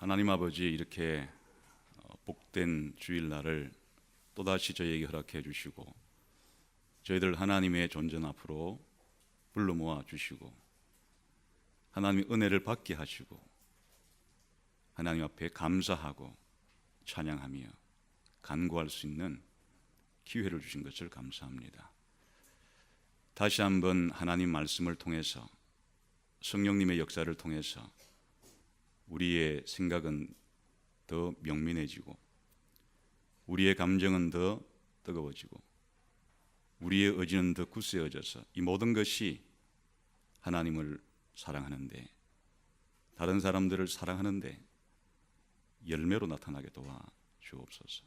하나님 아버지, 이렇게 복된 주일날을 또다시 저희에게 허락해 주시고 저희들 하나님의 존전 앞으로 불러 모아 주시고 하나님의 은혜를 받게 하시고 하나님 앞에 감사하고 찬양하며 간구할 수 있는 기회를 주신 것을 감사합니다. 다시 한번 하나님 말씀을 통해서 성령님의 역사를 통해서 우리의 생각은 더 명민해지고 우리의 감정은 더 뜨거워지고 우리의 의지는 더 굳세어져서 이 모든 것이 하나님을 사랑하는데, 다른 사람들을 사랑하는데 열매로 나타나게 도와 주옵소서.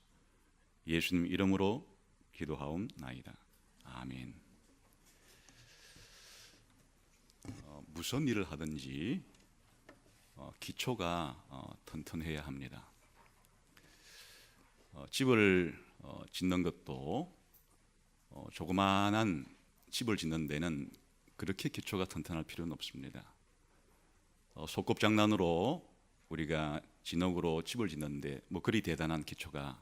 예수님 이름으로 기도하옵나이다. 아멘. 무슨 일을 하든지 기초가 튼튼해야 합니다. 집을 짓는 것도 조그마한 집을 짓는 데는 그렇게 기초가 튼튼할 필요는 없습니다. 소꿉장난으로 우리가 진흙으로 집을 짓는데 뭐 그리 대단한 기초가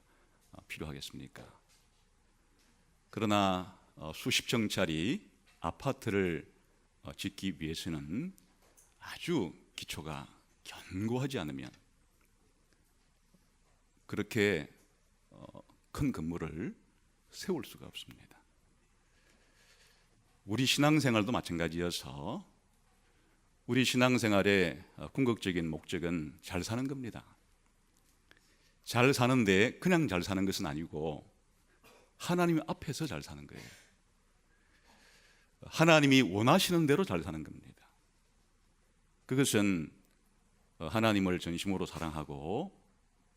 필요하겠습니까? 그러나 수십 층짜리 아파트를 짓기 위해서는 아주 기초가 견고하지 않으면 그렇게 큰 건물을 세울 수가 없습니다. 우리 신앙생활도 마찬가지여서 우리 신앙생활의 궁극적인 목적은 잘 사는 겁니다. 잘 사는데 그냥 잘 사는 것은 아니고 하나님 앞에서 잘 사는 거예요. 하나님이 원하시는 대로 잘 사는 겁니다. 그것은 하나님을 전심으로 사랑하고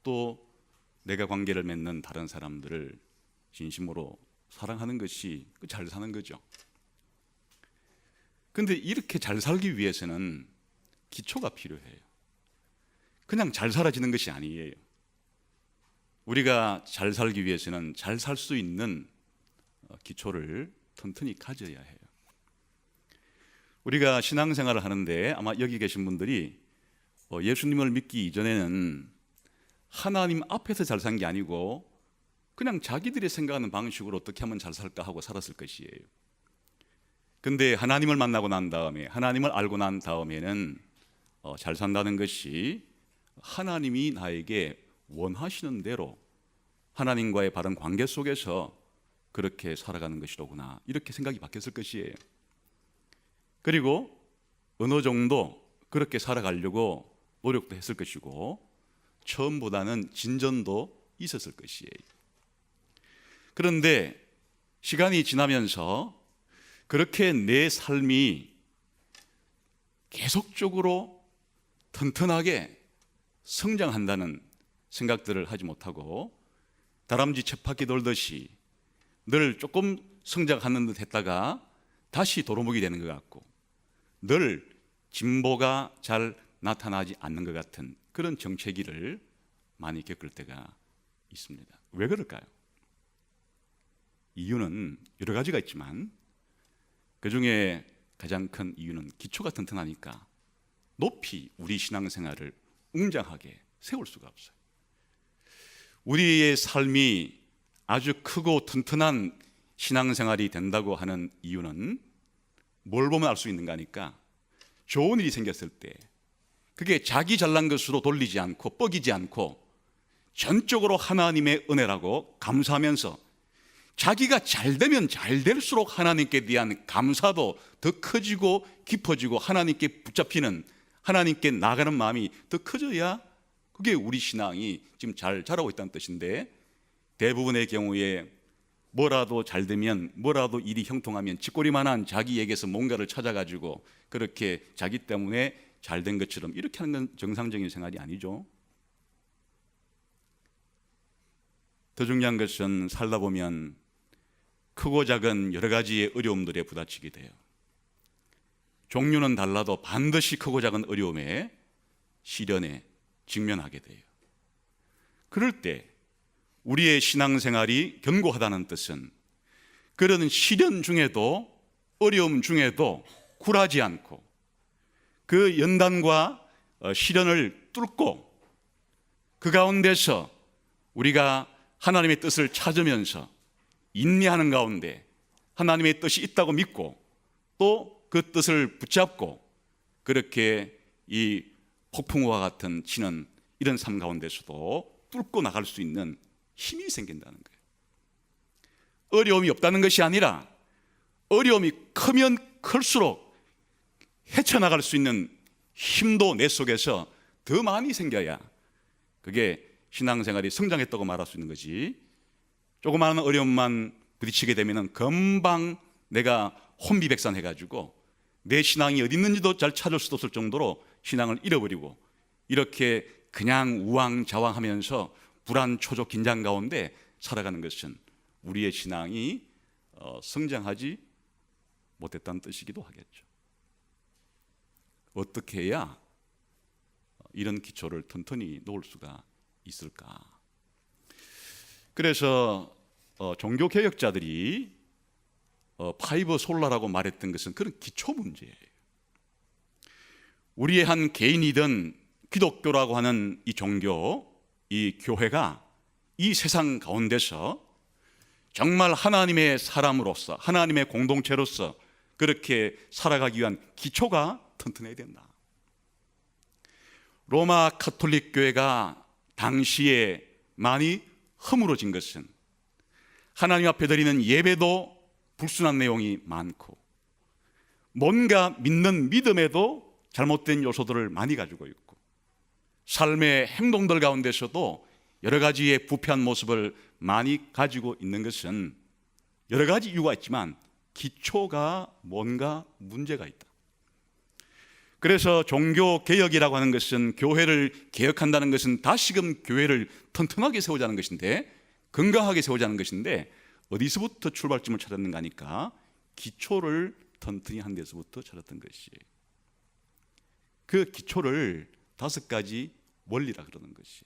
또 내가 관계를 맺는 다른 사람들을 진심으로 사랑하는 것이 잘 사는 거죠. 그런데 이렇게 잘 살기 위해서는 기초가 필요해요. 그냥 잘 살아지는 것이 아니에요. 우리가 잘 살기 위해서는 잘 살 수 있는 기초를 튼튼히 가져야 해요. 우리가 신앙생활을 하는데 아마 여기 계신 분들이 예수님을 믿기 이전에는 하나님 앞에서 잘 산 게 아니고 그냥 자기들이 생각하는 방식으로 어떻게 하면 잘 살까 하고 살았을 것이에요. 근데 하나님을 만나고 난 다음에, 하나님을 알고 난 다음에는 잘 산다는 것이 하나님이 나에게 원하시는 대로 하나님과의 바른 관계 속에서 그렇게 살아가는 것이로구나, 이렇게 생각이 바뀌었을 것이에요. 그리고 어느 정도 그렇게 살아가려고 노력도 했을 것이고 처음보다는 진전도 있었을 것이에요. 그런데 시간이 지나면서 그렇게 내 삶이 계속적으로 튼튼하게 성장한다는 생각들을 하지 못하고 다람쥐 쳇바퀴 돌듯이 늘 조금 성장하는 듯 했다가 다시 도루묵이 되는 것 같고 늘 진보가 잘 나타나지 않는 것 같은 그런 정체기를 많이 겪을 때가 있습니다. 왜 그럴까요? 이유는 여러 가지가 있지만 그 중에 가장 큰 이유는 기초가 튼튼하니까 높이 우리 신앙생활을 웅장하게 세울 수가 없어요. 우리의 삶이 아주 크고 튼튼한 신앙생활이 된다고 하는 이유는 뭘 보면 알 수 있는가 하니까 좋은 일이 생겼을 때 그게 자기 잘난 것으로 돌리지 않고 뻐기지 않고 전적으로 하나님의 은혜라고 감사하면서 자기가 잘 되면 잘 될수록 하나님께 대한 감사도 더 커지고 깊어지고 하나님께 붙잡히는, 하나님께 나가는 마음이 더 커져야 그게 우리 신앙이 지금 잘 자라고 있다는 뜻인데, 대부분의 경우에 뭐라도 잘 되면, 뭐라도 일이 형통하면 쥐꼬리만한 자기에게서 뭔가를 찾아가지고 그렇게 자기 때문에 잘 된 것처럼 이렇게 하는 건 정상적인 생활이 아니죠. 더 중요한 것은 살다 보면 크고 작은 여러 가지의 어려움들에 부딪히게 돼요. 종류는 달라도 반드시 크고 작은 어려움에, 시련에 직면하게 돼요. 그럴 때 우리의 신앙생활이 견고하다는 뜻은 그런 시련 중에도, 어려움 중에도 굴하지 않고 그 연단과 시련을 뚫고 그 가운데서 우리가 하나님의 뜻을 찾으면서 인내하는 가운데 하나님의 뜻이 있다고 믿고 또 그 뜻을 붙잡고 그렇게 이 폭풍우와 같은 치는 이런 삶 가운데서도 뚫고 나갈 수 있는 힘이 생긴다는 거예요. 어려움이 없다는 것이 아니라 어려움이 크면 클수록 헤쳐나갈 수 있는 힘도 내 속에서 더 많이 생겨야 그게 신앙생활이 성장했다고 말할 수 있는 거지. 조그마한 어려움만 부딪히게 되면 금방 내가 혼비백산해가지고 내 신앙이 어디 있는지도 잘 찾을 수도 없을 정도로 신앙을 잃어버리고 이렇게 그냥 우왕좌왕하면서 불안, 초조, 긴장 가운데 살아가는 것은 우리의 신앙이 성장하지 못했다는 뜻이기도 하겠죠. 어떻게 해야 이런 기초를 튼튼히 놓을 수가 있을까? 그래서 종교개혁자들이 파이브 솔라라고 말했던 것은 그런 기초 문제예요. 우리의 한 개인이든 기독교라고 하는 이 종교, 이 교회가 이 세상 가운데서 정말 하나님의 사람으로서 하나님의 공동체로서 그렇게 살아가기 위한 기초가 튼튼해야 된다. 로마 가톨릭 교회가 당시에 많이 허물어진 것은 하나님 앞에 드리는 예배도 불순한 내용이 많고 뭔가 믿는 믿음에도 잘못된 요소들을 많이 가지고 있고 삶의 행동들 가운데서도 여러 가지의 부패한 모습을 많이 가지고 있는 것은 여러 가지 이유가 있지만 기초가 뭔가 문제가 있다. 그래서 종교개혁이라고 하는 것은 교회를 개혁한다는 것은 다시금 교회를 튼튼하게 세우자는 것인데 건강하게 세우자는 것인데 어디서부터 출발점을 찾았는가 하니까 기초를 튼튼히 한 데서부터 찾았던 것이에요. 그 기초를 5가지 원리라 그러는 것이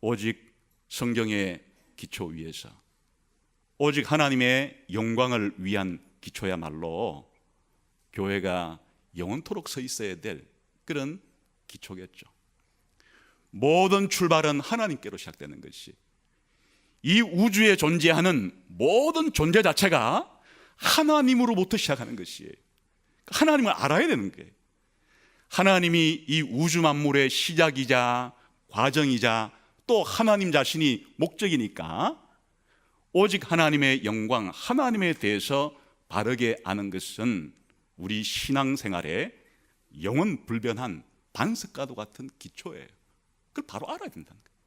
오직 성경의 기초 위에서 오직 하나님의 영광을 위한 기초야말로 교회가 영원토록 서 있어야 될 그런 기초겠죠. 모든 출발은 하나님께로 시작되는 것이 이 우주에 존재하는 모든 존재 자체가 하나님으로부터 시작하는 것이에요. 하나님을 알아야 되는 거예요. 하나님이 이 우주 만물의 시작이자 과정이자 또 하나님 자신이 목적이니까 오직 하나님의 영광, 하나님에 대해서 바르게 아는 것은 우리 신앙생활의 영원 불변한 반석과도 같은 기초예요. 그걸 바로 알아야 된다는 거예요.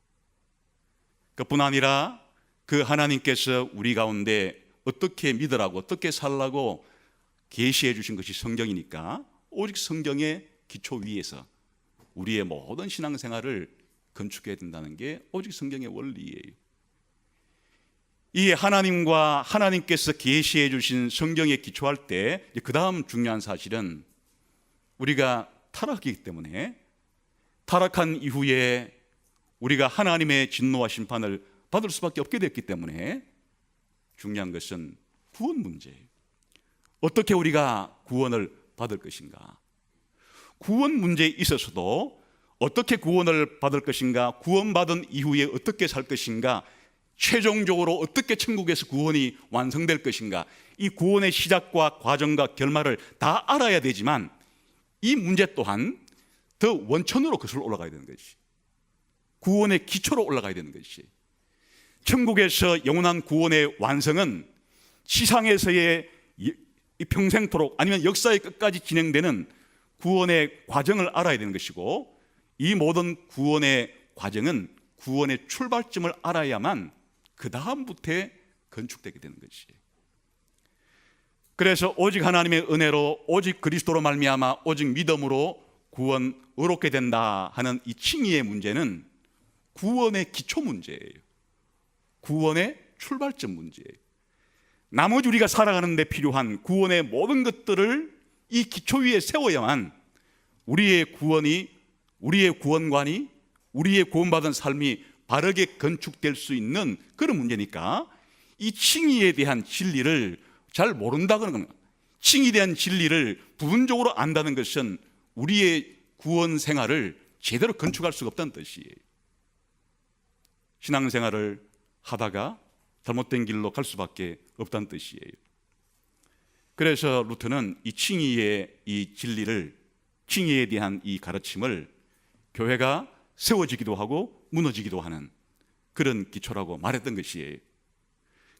그뿐 아니라 그 하나님께서 우리 가운데 어떻게 믿으라고 어떻게 살라고 계시해 주신 것이 성경이니까 오직 성경의 기초 위에서 우리의 모든 신앙생활을 건축해야 된다는 게 오직 성경의 원리예요. 이 하나님과 하나님께서 계시해 주신 성경에 기초할 때 그 다음 중요한 사실은 우리가 타락이기 때문에 타락한 이후에 우리가 하나님의 진노와 심판을 받을 수밖에 없게 됐기 때문에 중요한 것은 구원 문제예요. 어떻게 우리가 구원을 받을 것인가? 구원 문제에 있어서도 어떻게 구원을 받을 것인가? 구원받은 이후에 어떻게 살 것인가? 최종적으로 어떻게 천국에서 구원이 완성될 것인가? 이 구원의 시작과 과정과 결말을 다 알아야 되지만 이 문제 또한 더 원천으로 거슬러 올라가야 되는 것이 구원의 기초로 올라가야 되는 것이 천국에서 영원한 구원의 완성은 지상에서의 평생토록 아니면 역사의 끝까지 진행되는 구원의 과정을 알아야 되는 것이고 이 모든 구원의 과정은 구원의 출발점을 알아야만 그 다음부터 건축되게 되는 것이에요. 그래서 오직 하나님의 은혜로 오직 그리스도로 말미암아 오직 믿음으로 구원 의롭게 된다 하는 이 칭의의 문제는 구원의 기초 문제예요. 구원의 출발점 문제예요. 나머지 우리가 살아가는 데 필요한 구원의 모든 것들을 이 기초 위에 세워야만 우리의 구원이 우리의 구원관이 우리의 구원받은 삶이 바르게 건축될 수 있는 그런 문제니까 이 칭의에 대한 진리를 잘 모른다는 겁니다. 칭의에 대한 진리를 부분적으로 안다는 것은 우리의 구원 생활을 제대로 건축할 수가 없다는 뜻이에요. 신앙생활을 하다가 잘못된 길로 갈 수밖에 없다는 뜻이에요. 그래서 루터는 이 칭의의 이 진리를, 칭의에 대한 이 가르침을 교회가 세워지기도 하고 무너지기도 하는 그런 기초라고 말했던 것이에요.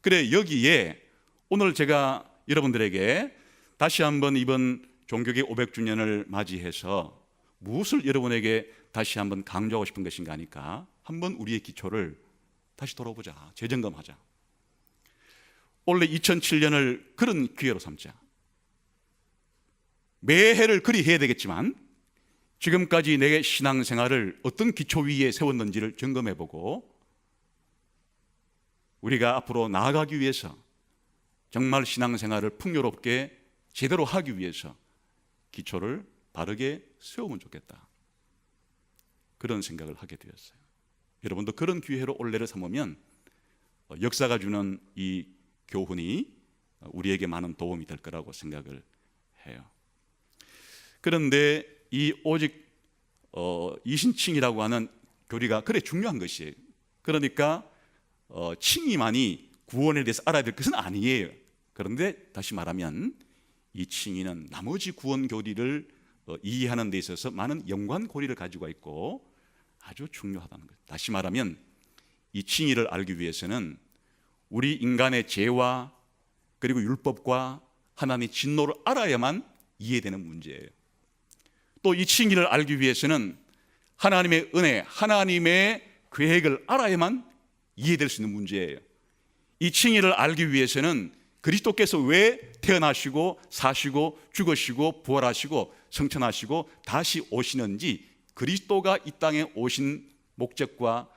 그래, 여기에 오늘 제가 여러분들에게 다시 한번 이번 종교개 500주년을 맞이해서 무엇을 여러분에게 다시 한번 강조하고 싶은 것인가 하니까 한번 우리의 기초를 다시 돌아보자, 재점검하자. 원래 2007년을 그런 기회로 삼자. 매해를 그리 해야 되겠지만 지금까지 내 신앙생활을 어떤 기초 위에 세웠는지를 점검해보고 우리가 앞으로 나아가기 위해서 정말 신앙생활을 풍요롭게 제대로 하기 위해서 기초를 바르게 세우면 좋겠다, 그런 생각을 하게 되었어요. 여러분도 그런 기회로 올해를 삼으면 역사가 주는 이 교훈이 우리에게 많은 도움이 될 거라고 생각을 해요. 그런데 이 오직 이신칭이라고 하는 교리가 그래 중요한 것이에요. 그러니까 칭의만이 구원에 대해서 알아야 될 것은 아니에요. 그런데 다시 말하면 이 칭의는 나머지 구원 교리를 이해하는 데 있어서 많은 연관고리를 가지고 있고 아주 중요하다는 거예요. 다시 말하면 이 칭의를 알기 위해서는 우리 인간의 죄와 그리고 율법과 하나님의 진노를 알아야만 이해되는 문제예요. 또 이 칭의를 알기 위해서는 하나님의 은혜, 하나님의 계획을 알아야만 이해될 수 있는 문제예요. 이 칭의를 알기 위해서는 그리스도께서 왜 태어나시고 사시고 죽으시고 부활하시고 성천하시고 다시 오시는지, 그리스도가 이 땅에 오신 목적과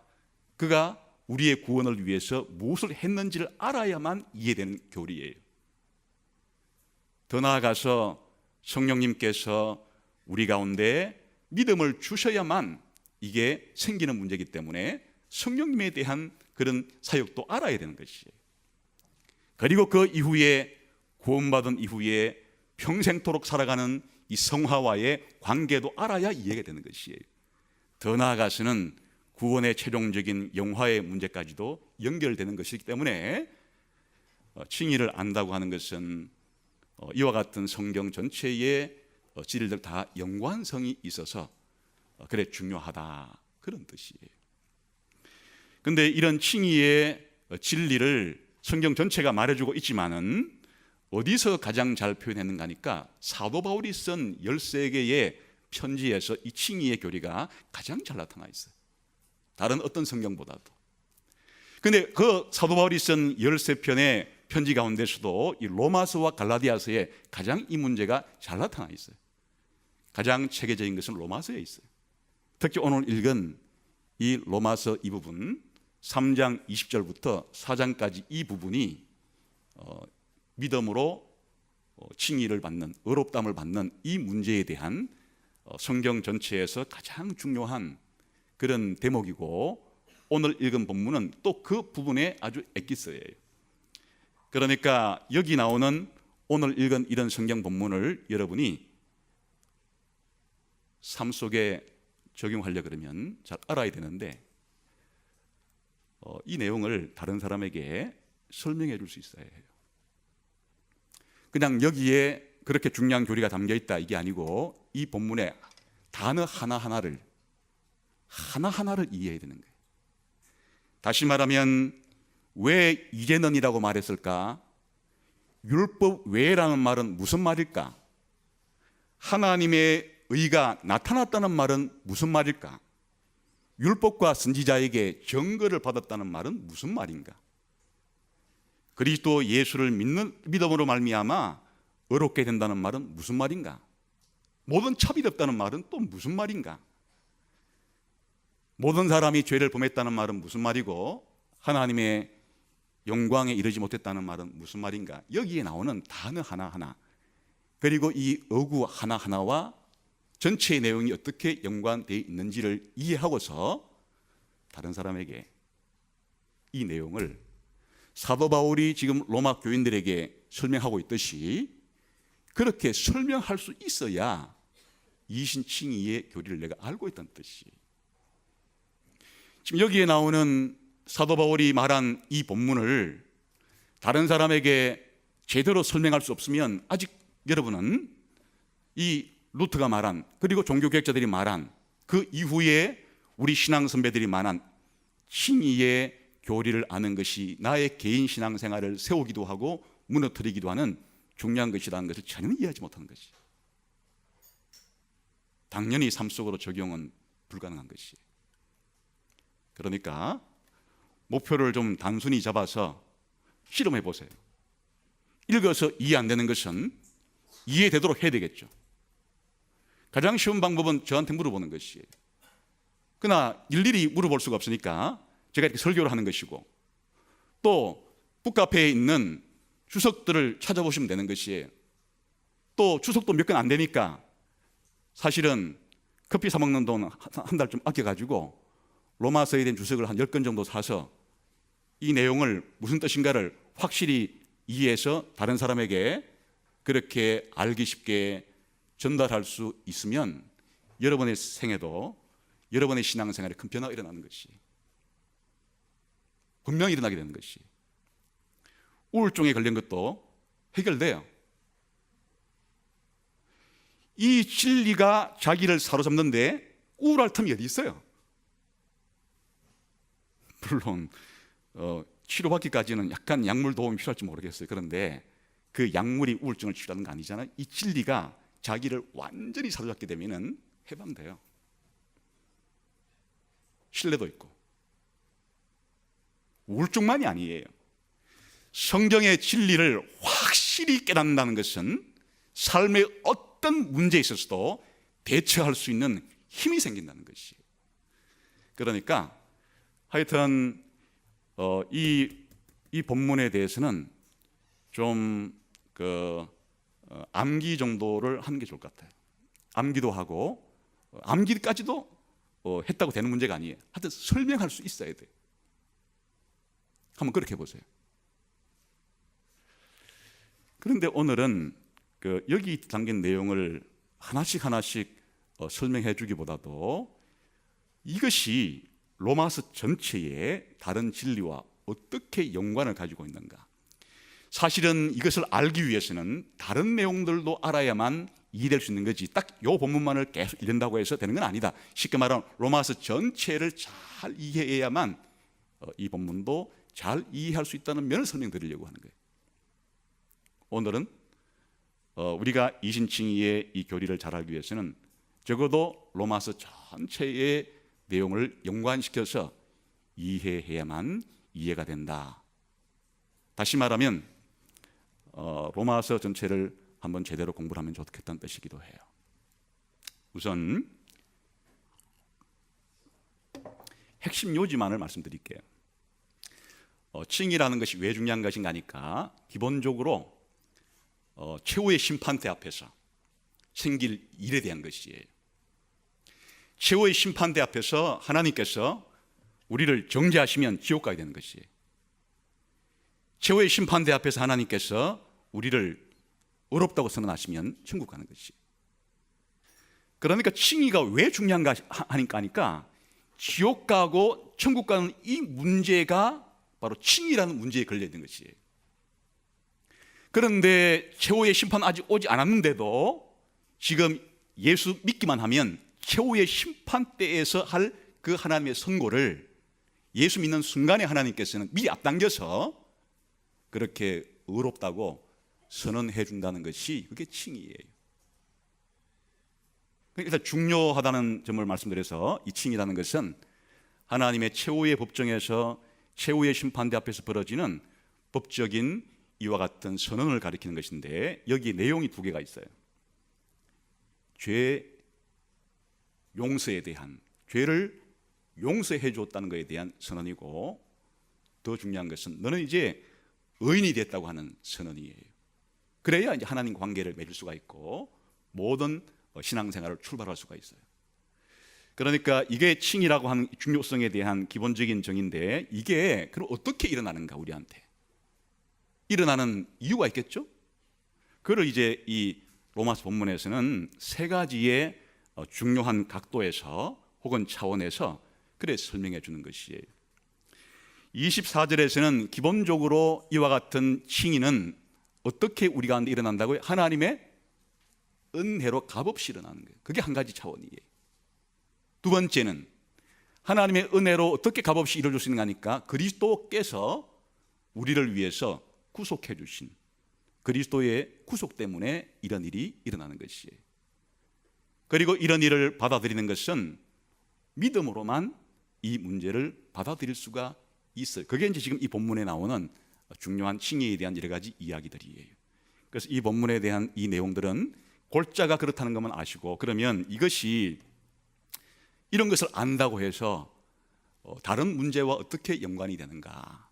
그가 우리의 구원을 위해서 무엇을 했는지를 알아야만 이해되는 교리예요. 더 나아가서 성령님께서 우리 가운데 믿음을 주셔야만 이게 생기는 문제이기 때문에 성령님에 대한 그런 사역도 알아야 되는 것이에요. 그리고 그 이후에 구원받은 이후에 평생토록 살아가는 이 성화와의 관계도 알아야 이해가 되는 것이에요. 더 나아가서는 구원의 최종적인 영화의 문제까지도 연결되는 것이기 때문에 칭의를 안다고 하는 것은 이와 같은 성경 전체의 진리들 다 연관성이 있어서 그래 중요하다, 그런 뜻이에요. 그런데 이런 칭의의 진리를 성경 전체가 말해주고 있지만은 어디서 가장 잘 표현했는가 하니까 사도 바울이 쓴 13개의 편지에서 이 칭의의 교리가 가장 잘 나타나 있어요. 다른 어떤 성경보다도. 그런데 그 사도 바울이 쓴 13편의 편지 가운데서도 이 로마서와 갈라디아서에 가장 이 문제가 잘 나타나 있어요. 가장 체계적인 것은 로마서에 있어요. 특히 오늘 읽은 이 로마서 이 부분 3장 20절부터 4장까지 이 부분이 믿음으로 칭의를 받는, 의롭다함을 받는 이 문제에 대한 성경 전체에서 가장 중요한 그런 대목이고, 오늘 읽은 본문은 또 그 부분에 아주 엑기스예요. 그러니까 여기 나오는 오늘 읽은 이런 성경 본문을 여러분이 삶 속에 적용하려 그러면 잘 알아야 되는데 이 내용을 다른 사람에게 설명해 줄 수 있어야 해요. 그냥 여기에 그렇게 중요한 교리가 담겨 있다 이게 아니고 이 본문의 단어 하나하나를 이해해야 되는 거예요. 다시 말하면 왜 이제는이라고 말했을까? 율법 외라는 말은 무슨 말일까? 하나님의 의가 나타났다는 말은 무슨 말일까? 율법과 선지자에게 증거를 받았다는 말은 무슨 말인가? 그리스도 예수를 믿음으로 말미암아 의롭게 된다는 말은 무슨 말인가? 모든 첩이 없다는 말은 또 무슨 말인가? 모든 사람이 죄를 범했다는 말은 무슨 말이고 하나님의 영광에 이르지 못했다는 말은 무슨 말인가? 여기에 나오는 단어 하나하나, 그리고 이 어구 하나하나와 전체의 내용이 어떻게 연관되어 있는지를 이해하고서 다른 사람에게 이 내용을 사도 바울이 지금 로마 교인들에게 설명하고 있듯이 그렇게 설명할 수 있어야 이신칭의의 교리를 내가 알고 있다는 뜻이에요. 지금 여기에 나오는 사도 바울이 말한 이 본문을 다른 사람에게 제대로 설명할 수 없으면 아직 여러분은 이 루트가 말한, 그리고 종교개혁자들이 말한, 그 이후에 우리 신앙 선배들이 말한 칭의의 교리를 아는 것이 나의 개인 신앙생활을 세우기도 하고 무너뜨리기도 하는 중요한 것이라는 것을 전혀 이해하지 못하는 것이, 당연히 삶 속으로 적용은 불가능한 것이. 그러니까 목표를 좀 단순히 잡아서 실험해 보세요. 읽어서 이해 안 되는 것은 이해되도록 해야 되겠죠. 가장 쉬운 방법은 저한테 물어보는 것이에요. 그러나 일일이 물어볼 수가 없으니까 제가 이렇게 설교를 하는 것이고, 또 북카페에 있는 주석들을 찾아보시면 되는 것이에요. 또 주석도 몇 건 안 되니까 사실은 커피 사 먹는 돈 한 달 좀 아껴가지고 로마서에 대한 주석을 한 10권 정도 사서 이 내용을 무슨 뜻인가를 확실히 이해해서 다른 사람에게 그렇게 알기 쉽게 전달할 수 있으면 여러분의 생애도, 여러분의 신앙생활에 큰 변화가 일어나는 것이, 분명히 일어나게 되는 것이. 우울증에 걸린 것도 해결돼요. 이 진리가 자기를 사로잡는데 우울할 틈이 어디 있어요? 물론 치료받기까지는 약간 약물 도움이 필요할지 모르겠어요. 그런데 그 약물이 우울증을 치료하는 거 아니잖아요. 이 진리가 자기를 완전히 사로잡게 되면 해방돼요. 신뢰도 있고. 우울증만이 아니에요. 성경의 진리를 확실히 깨닫는다는 것은 삶의 어떤 문제에 있어서도 대처할 수 있는 힘이 생긴다는 것이에요. 그러니까 하여튼 이 본문에 대해서는 좀 암기 정도를 하는 게 좋을 것 같아요. 암기도 하고, 암기까지도 했다고 되는 문제가 아니에요. 하여튼 설명할 수 있어야 돼요. 한번 그렇게 해보세요. 그런데 오늘은 여기 담긴 내용을 하나씩 설명해 주기보다도 이것이 로마서 전체의 다른 진리와 어떻게 연관을 가지고 있는가, 사실은 이것을 알기 위해서는 다른 내용들도 알아야만 이해될 수 있는 거지, 딱 이 본문만을 계속 읽는다고 해서 되는 건 아니다. 쉽게 말하면 로마서 전체를 잘 이해해야만 이 본문도 잘 이해할 수 있다는 면을 설명드리려고 하는 거예요. 오늘은 우리가 이신칭의의 이 교리를 잘 알기 위해서는 적어도 로마서 전체의 내용을 연관시켜서 이해해야만 이해가 된다. 다시 말하면 로마서 전체를 한번 제대로 공부를 하면 좋겠다는 뜻이기도 해요. 우선 핵심 요지만을 말씀드릴게요. 칭의라는 것이 왜 중요한 것인가 하니까 기본적으로 최후의 심판대 앞에서 생길 일에 대한 것이에요. 최후의 심판대 앞에서 하나님께서 우리를 정죄하시면 지옥 가게 되는 것이에요. 최후의 심판대 앞에서 하나님께서 우리를 의롭다고 선언하시면 천국 가는 것이에요. 그러니까 칭의가 왜 중요한가 하니까 지옥 가고 천국 가는 이 문제가 바로 칭의라는 문제에 걸려 있는 것이에요. 그런데 최후의 심판 아직 오지 않았는데도 지금 예수 믿기만 하면 최후의 심판 때에서 할 그 하나님의 선고를 예수 믿는 순간에 하나님께서는 미리 앞당겨서 그렇게 의롭다고 선언해 준다는 것이 그게 칭의예요. 일단 중요하다는 점을 말씀드려서 이 칭의라는 것은 하나님의 최후의 법정에서 최후의 심판대 앞에서 벌어지는 법적인 이와 같은 선언을 가리키는 것인데, 여기 내용이 두 개가 있어요. 죄 용서에 대한, 죄를 용서해 줬다는 것에 대한 선언이고, 더 중요한 것은 너는 이제 의인이 됐다고 하는 선언이에요. 그래야 이제 하나님 관계를 맺을 수가 있고 모든 신앙생활을 출발할 수가 있어요. 그러니까 이게 칭의라고 하는 중요성에 대한 기본적인 정의인데, 이게 그럼 어떻게 일어나는가, 우리한테 일어나는 이유가 있겠죠? 그걸 이제 이 로마서 본문에서는 세 가지의 중요한 각도에서 혹은 차원에서 그래 설명해 주는 것이에요. 24절에서는 기본적으로 이와 같은 칭의는 어떻게 우리 가운데 일어난다고요? 하나님의 은혜로 값없이 일어나는 거예요. 그게 한 가지 차원이에요. 두 번째는 하나님의 은혜로 어떻게 값없이 이루어질 수 있는가 하니까 그리스도께서 우리를 위해서 구속해 주신 그리스도의 구속 때문에 이런 일이 일어나는 것이에요. 그리고 이런 일을 받아들이는 것은 믿음으로만 이 문제를 받아들일 수가 있어요. 그게 이제 지금 이 본문에 나오는 중요한 칭의에 대한 여러 가지 이야기들이에요. 그래서 이 본문에 대한 이 내용들은 골자가 그렇다는 것만 아시고, 그러면 이것이 이런 것을 안다고 해서 다른 문제와 어떻게 연관이 되는가?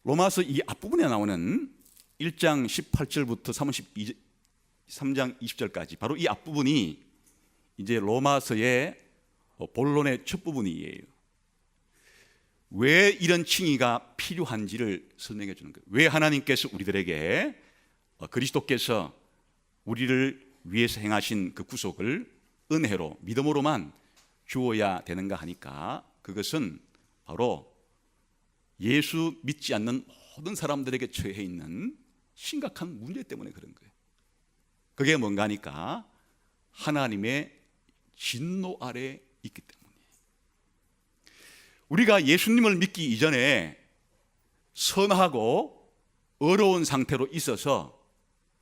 로마서 이 앞부분에 나오는 1장 18절부터 3장 20절까지 바로 이 앞부분이 이제 로마서의 본론의 첫 부분이에요. 왜 이런 칭의가 필요한지를 설명해 주는 거예요. 왜 하나님께서 우리들에게 그리스도께서 우리를 위해서 행하신 그 구속을 은혜로 믿음으로만 주어야 되는가 하니까 그것은 바로 예수 믿지 않는 모든 사람들에게 처해 있는 심각한 문제 때문에 그런 거예요. 그게 뭔가 하니까 하나님의 진노 아래 있기 때문이에요. 우리가 예수님을 믿기 이전에 선하고 어려운 상태로 있어서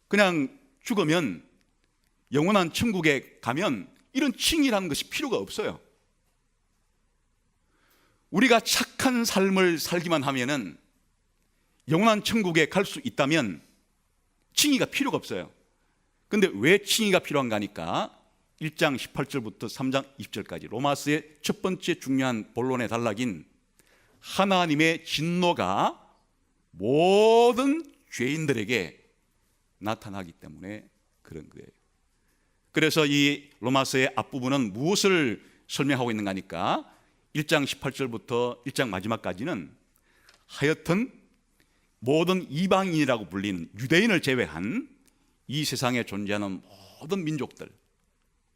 그냥 죽으면 영원한 천국에 가면 이런 칭의라는 것이 필요가 없어요. 우리가 착한 삶을 살기만 하면은 영원한 천국에 갈 수 있다면 칭의가 필요가 없어요. 근데 왜 칭의가 필요한가 하니까 1장 18절부터 3장 20절까지 로마서의 첫 번째 중요한 본론의 단락인 하나님의 진노가 모든 죄인들에게 나타나기 때문에 그런 거예요. 그래서 이 로마서의 앞부분은 무엇을 설명하고 있는가 하니까 1장 18절부터 1장 마지막까지는 하여튼 모든 이방인이라고 불리는 유대인을 제외한 이 세상에 존재하는 모든 민족들,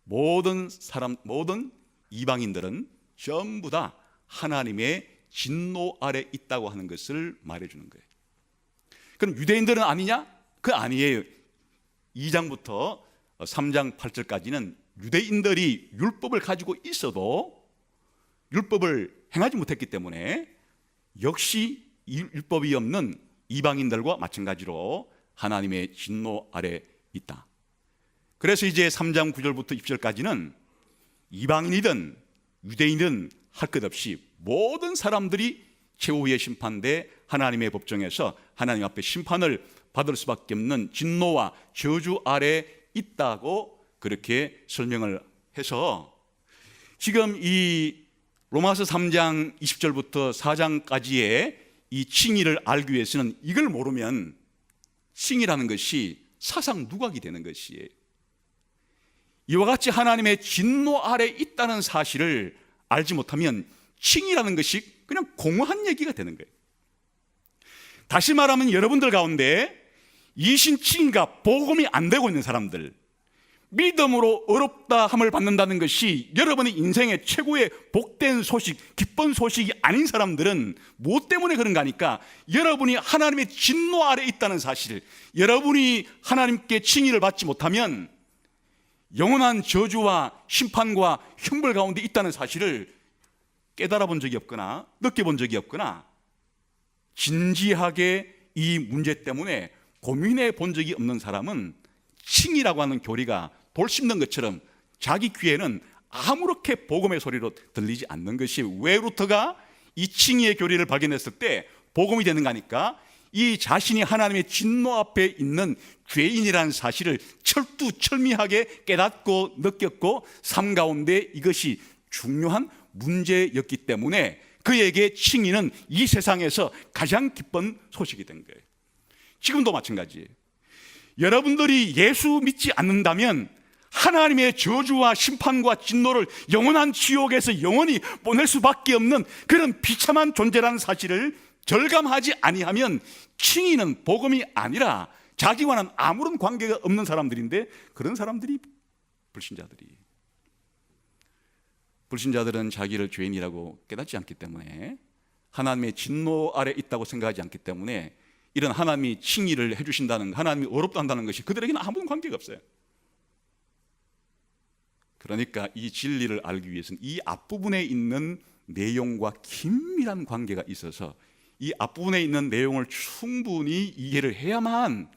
모든 사람, 모든 이방인들은 전부 다 하나님의 진노 아래 있다고 하는 것을 말해주는 거예요. 그럼 유대인들은 아니냐? 그 아니에요. 2장부터 3장 8절까지는 유대인들이 율법을 가지고 있어도 율법을 행하지 못했기 때문에 역시 율법이 없는 이방인들과 마찬가지로 하나님의 진노 아래 있다. 그래서 이제 3장 9절부터 20절까지는 이방인이든 유대인이든 할 것 없이 모든 사람들이 최후의 심판대 하나님의 법정에서 하나님 앞에 심판을 받을 수밖에 없는 진노와 저주 아래 있다고 그렇게 설명을 해서 지금 이 로마서 3장 20절부터 4장까지의 이 칭의를 알기 위해서는 이걸 모르면 칭의라는 것이 사상 누각이 되는 것이에요. 이와 같이 하나님의 진노 아래 있다는 사실을 알지 못하면 칭의라는 것이 그냥 공허한 얘기가 되는 거예요. 다시 말하면 여러분들 가운데 이신칭의가 복음이 안 되고 있는 사람들, 믿음으로 어렵다 함을 받는다는 것이 여러분의 인생의 최고의 복된 소식, 기쁜 소식이 아닌 사람들은 무엇 때문에 그런가 하니까 여러분이 하나님의 진노 아래 있다는 사실, 여러분이 하나님께 칭의를 받지 못하면 영원한 저주와 심판과 형벌 가운데 있다는 사실을 깨달아 본 적이 없거나 느껴본 적이 없거나 진지하게 이 문제 때문에 고민해 본 적이 없는 사람은 칭의라고 하는 교리가 돌 씹는 것처럼 자기 귀에는 아무렇게 복음의 소리로 들리지 않는 것이, 왜 루터가 이 칭의의 교리를 발견했을 때 복음이 되는가 하니까 이 자신이 하나님의 진노 앞에 있는 죄인이라는 사실을 철두철미하게 깨닫고 느꼈고 삶 가운데 이것이 중요한 문제였기 때문에 그에게 칭의는 이 세상에서 가장 기쁜 소식이 된 거예요. 지금도 마찬가지예요. 여러분들이 예수 믿지 않는다면 하나님의 저주와 심판과 진노를 영원한 지옥에서 영원히 보낼 수밖에 없는 그런 비참한 존재라는 사실을 절감하지 아니하면 칭의는 복음이 아니라 자기와는 아무런 관계가 없는 사람들인데, 그런 사람들이 불신자들이 불신자들은 자기를 죄인이라고 깨닫지 않기 때문에, 하나님의 진노 아래 있다고 생각하지 않기 때문에, 이런 하나님이 칭의를 해주신다는, 하나님이 어렵다 한다는 것이 그들에게는 아무 관계가 없어요. 그러니까 이 진리를 알기 위해서는 이 앞부분에 있는 내용과 긴밀한 관계가 있어서 이 앞부분에 있는 내용을 충분히 이해를 해야만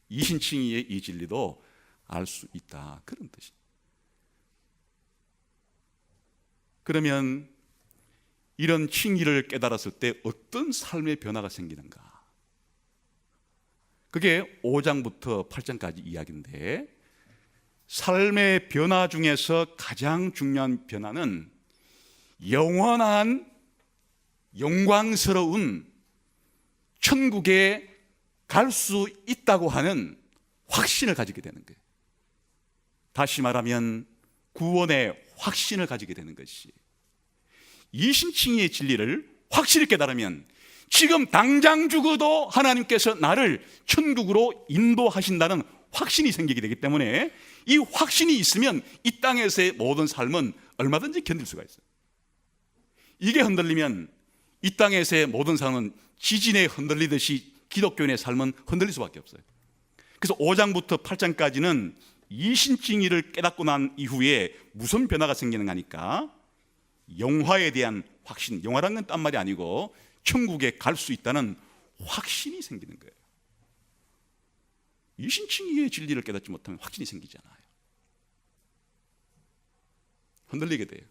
이신칭의의 이 진리도 알 수 있다, 그런 뜻입니다. 그러면 이런 칭의를 깨달았을 때 어떤 삶의 변화가 생기는가? 그게 5장부터 8장까지 이야기인데, 삶의 변화 중에서 가장 중요한 변화는 영원한 영광스러운 천국에 갈 수 있다고 하는 확신을 가지게 되는 거예요. 다시 말하면 구원의 확신을 가지게 되는 것이, 이신칭의의 진리를 확실히 깨달으면 지금 당장 죽어도 하나님께서 나를 천국으로 인도하신다는 확신이 생기게 되기 때문에, 이 확신이 있으면 이 땅에서의 모든 삶은 얼마든지 견딜 수가 있어요. 이게 흔들리면 이 땅에서의 모든 삶은 지진에 흔들리듯이 기독교인의 삶은 흔들릴 수밖에 없어요. 그래서 5장부터 8장까지는 이신칭의를 깨닫고 난 이후에 무슨 변화가 생기는가 하니까, 영화에 대한 확신, 영화라는 건 딴 말이 아니고 천국에 갈 수 있다는 확신이 생기는 거예요. 이신칭의의 진리를 깨닫지 못하면 확신이 생기잖아요. 흔들리게 돼요.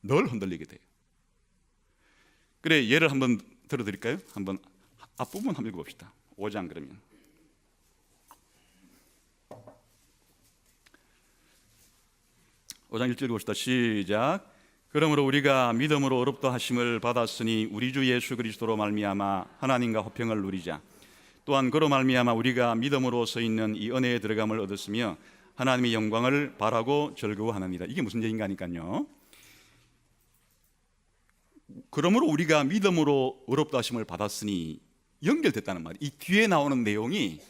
늘 흔들리게 돼요. 그래, 예를 한번 들어드릴까요? 한번 앞부분 한번 읽어봅시다. 5장 그러면 5장 1절 읽어봅시다. 시작. 그러므로 우리가 믿음으로 의롭다 하심을 받았으니 우리 주 예수 그리스도로 말미암아 하나님과 화평을 누리자. 또한 그로 말미암아 우리가 믿음으로 서 있는 이 은혜에 들어감을 얻었으며 하나님의 영광을 바라고 즐거워하느니라. 이게 무슨 얘기인가 하니까요, 그러므로 우리가 믿음으로 의롭다 하심을 받았으니 연결됐다는 말이에요. 이 뒤에 나오는 내용이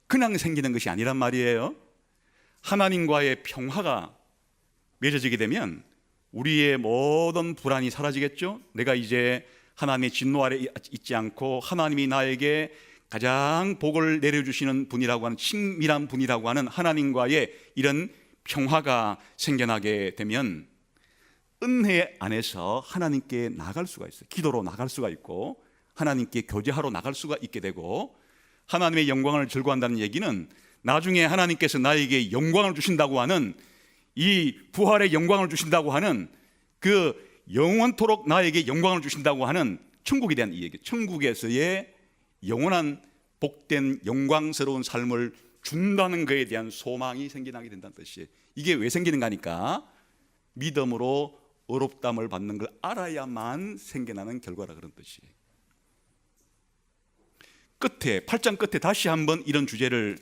그냥 생기는 것이 아니란 말이에요. 하나님과의 평화가 맺어지게 되면 우리의 모든 불안이 사라지겠죠. 내가 이제 하나님의 진노 아래 있지 않고 하나님이 나에게 가장 복을 내려주시는 분이라고 하는, 친밀한 분이라고 하는 하나님과의 이런 평화가 생겨나게 되면 은혜 안에서 하나님께 나갈 수가 있어요. 기도로 나갈 수가 있고 하나님께 교제하러 나갈 수가 있게 되고, 하나님의 영광을 즐거워한다는 얘기는 나중에 하나님께서 나에게 영광을 주신다고 하는, 이 부활의 영광을 주신다고 하는, 그 영원토록 나에게 영광을 주신다고 하는 천국에 대한 이야기, 천국에서의 영원한 복된 영광스러운 삶을 준다는 것에 대한 소망이 생겨나게 된다는 뜻이에요. 이게 왜 생기는가 하니까 믿음으로 의롭다함을 받는 걸 알아야만 생겨나는 결과라, 그런 뜻이에요. 끝에 8장 끝에 다시 한번 이런 주제를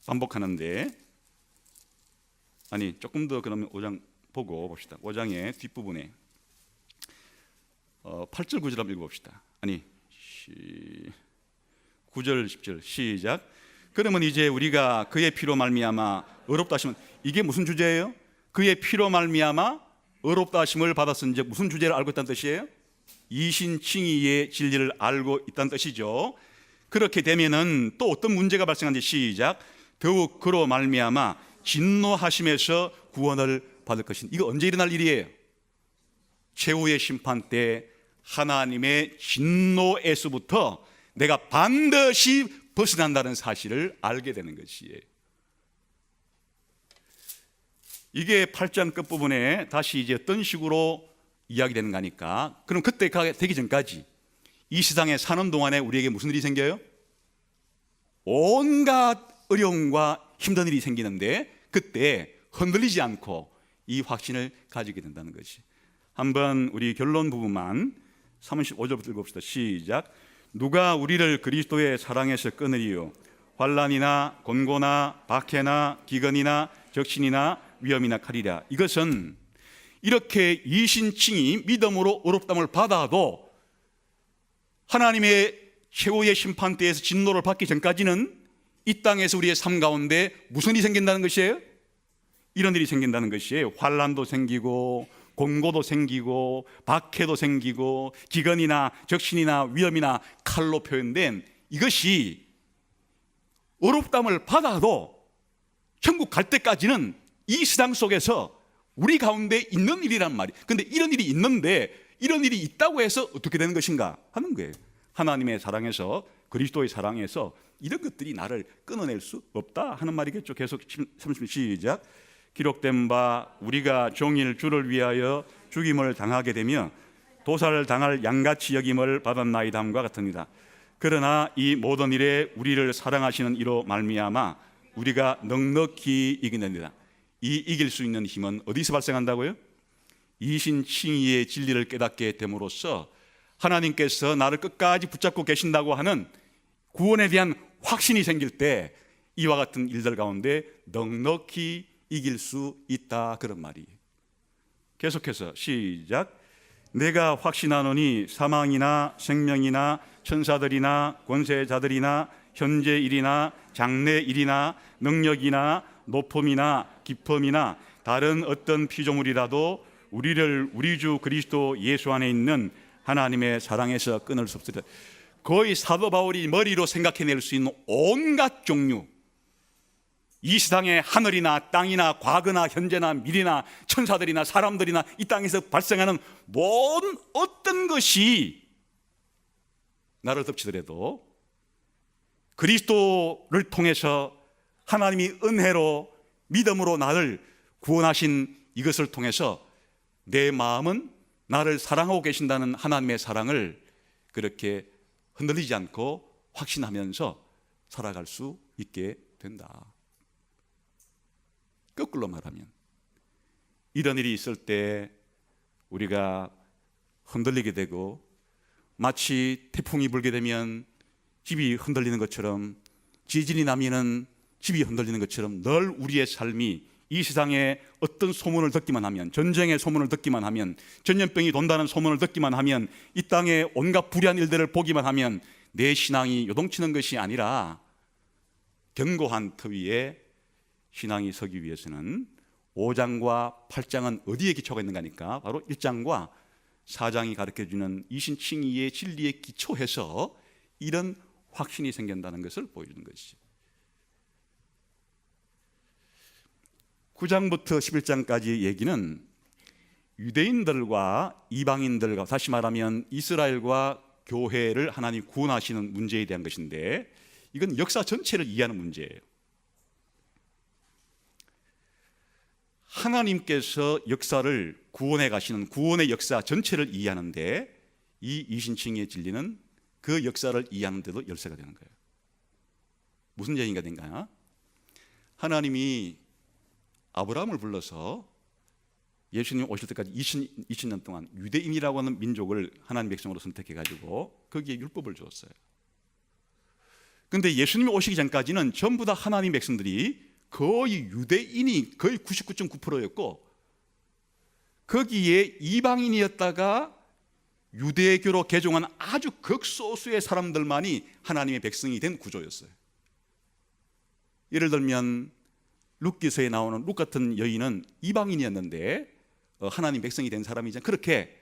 반복하는데, 아니 조금 더 그러면 5장 보고 봅시다. 5장의 뒷부분에 8절 9절 한번 읽어봅시다. 아니 9절 10절 시작. 그러면 이제 우리가 그의 피로 말미암아 의롭다 하시면, 이게 무슨 주제예요? 그의 피로 말미암아 의롭다 하심을 받았은 즉 무슨 주제를 알고 있다는 뜻이에요? 이신칭의의 진리를 알고 있다는 뜻이죠. 그렇게 되면은 또 어떤 문제가 발생하는지 시작. 더욱 그로 말미암아 진노하심에서 구원을 받을 것인. 이거 언제 일어날 일이에요? 최후의 심판 때 하나님의 진노에서부터 내가 반드시 벗어난다는 사실을 알게 되는 것이에요. 이게 8장 끝부분에 다시 이제 어떤 식으로 이야기되는가 하니까, 그럼 그때가 되기 전까지 이 세상에 사는 동안에 우리에게 무슨 일이 생겨요? 온갖 어려움과 힘든 일이 생기는데, 그때 흔들리지 않고 이 확신을 가지게 된다는 것이. 한번 우리 결론 부분만 35절부터 읽읍시다. 시작. 누가 우리를 그리스도의 사랑에서 끊으리요? 환난이나 곤고나 박해나 기근이나 적신이나 위험이나 칼이라. 이것은 이렇게 이신칭이 믿음으로 의롭다함을 받아도 하나님의 최후의 심판 때에서 진노를 받기 전까지는 이 땅에서 우리의 삶 가운데 무슨 일이 생긴다는 것이에요? 이런 일이 생긴다는 것이 환란도 생기고 공고도 생기고 박해도 생기고 기근이나 적신이나 위험이나 칼로 표현된 이것이 어렵담을 받아도 천국 갈 때까지는 이 세상 속에서 우리 가운데 있는 일이란 말이에요. 근데 이런 일이 있는데 이런 일이 있다고 해서 어떻게 되는 것인가 하는 거예요. 하나님의 사랑에서, 그리스도의 사랑에서 이런 것들이 나를 끊어낼 수 없다 하는 말이겠죠. 계속 30절 시작. 기록된 바 우리가 종일 주를 위하여 죽임을 당하게 되며 도살을 당할 양같이 여김을 받았나이다 함과 같으니라. 그러나 이 모든 일에 우리를 사랑하시는 이로 말미암아 우리가 넉넉히 이기느니라. 이 이길 수 있는 힘은 어디서 발생한다고요? 이신 칭의의 진리를 깨닫게 됨으로써 하나님께서 나를 끝까지 붙잡고 계신다고 하는 구원에 대한 확신이 생길 때 이와 같은 일들 가운데 넉넉히 이길 수 있다, 그런 말이에요. 계속해서 시작. 내가 확신하노니 사망이나 생명이나 천사들이나 권세자들이나 현재 일이나 장래 일이나 능력이나 높음이나 깊음이나 다른 어떤 피조물이라도 우리를 우리 주 그리스도 예수 안에 있는 하나님의 사랑에서 끊을 수 없으리라. 거의 사도 바울이 머리로 생각해낼 수 있는 온갖 종류, 이 세상의 하늘이나 땅이나 과거나 현재나 미래나 천사들이나 사람들이나 이 땅에서 발생하는 모든 어떤 것이 나를 덮치더라도 그리스도를 통해서 하나님이 은혜로 믿음으로 나를 구원하신 이것을 통해서 내 마음은 나를 사랑하고 계신다는 하나님의 사랑을 그렇게 흔들리지 않고 확신하면서 살아갈 수 있게 된다. 거꾸로 말하면 이런 일이 있을 때 우리가 흔들리게 되고 마치 태풍이 불게 되면 집이 흔들리는 것처럼, 지진이 나면은 집이 흔들리는 것처럼 늘 우리의 삶이 이 세상에 어떤 소문을 듣기만 하면, 전쟁의 소문을 듣기만 하면, 전염병이 돈다는 소문을 듣기만 하면, 이 땅에 온갖 불의한 일들을 보기만 하면 내 신앙이 요동치는 것이 아니라 견고한 터 위에 신앙이 서기 위해서는 5장과 8장은 어디에 기초가 있는가 하니까 바로 1장과 4장이 가르쳐주는 이신칭의의 진리에 기초해서 이런 확신이 생긴다는 것을 보여주는 것이죠. 9장부터 11장까지 얘기는 유대인들과 이방인들과, 다시 말하면 이스라엘과 교회를 하나님이 구원하시는 문제에 대한 것인데, 이건 역사 전체를 이해하는 문제예요. 하나님께서 역사를 구원해 가시는 구원의 역사 전체를 이해하는데, 이 이신칭의의 진리는 그 역사를 이해하는 데도 열쇠가 되는 거예요. 무슨 얘기가 된가요? 하나님이 아브라함을 불러서 예수님 오실 때까지 20년 동안 유대인이라고 하는 민족을 하나님 백성으로 선택해 가지고 거기에 율법을 주었어요. 그런데 예수님이 오시기 전까지는 전부 다 하나님 백성들이 거의 유대인이 거의 99.9%였고, 거기에 이방인이었다가 유대교로 개종한 아주 극소수의 사람들만이 하나님의 백성이 된 구조였어요. 예를 들면 룻기서에 나오는 룻 같은 여인은 이방인이었는데 하나님 백성이 된 사람이잖아요. 그렇게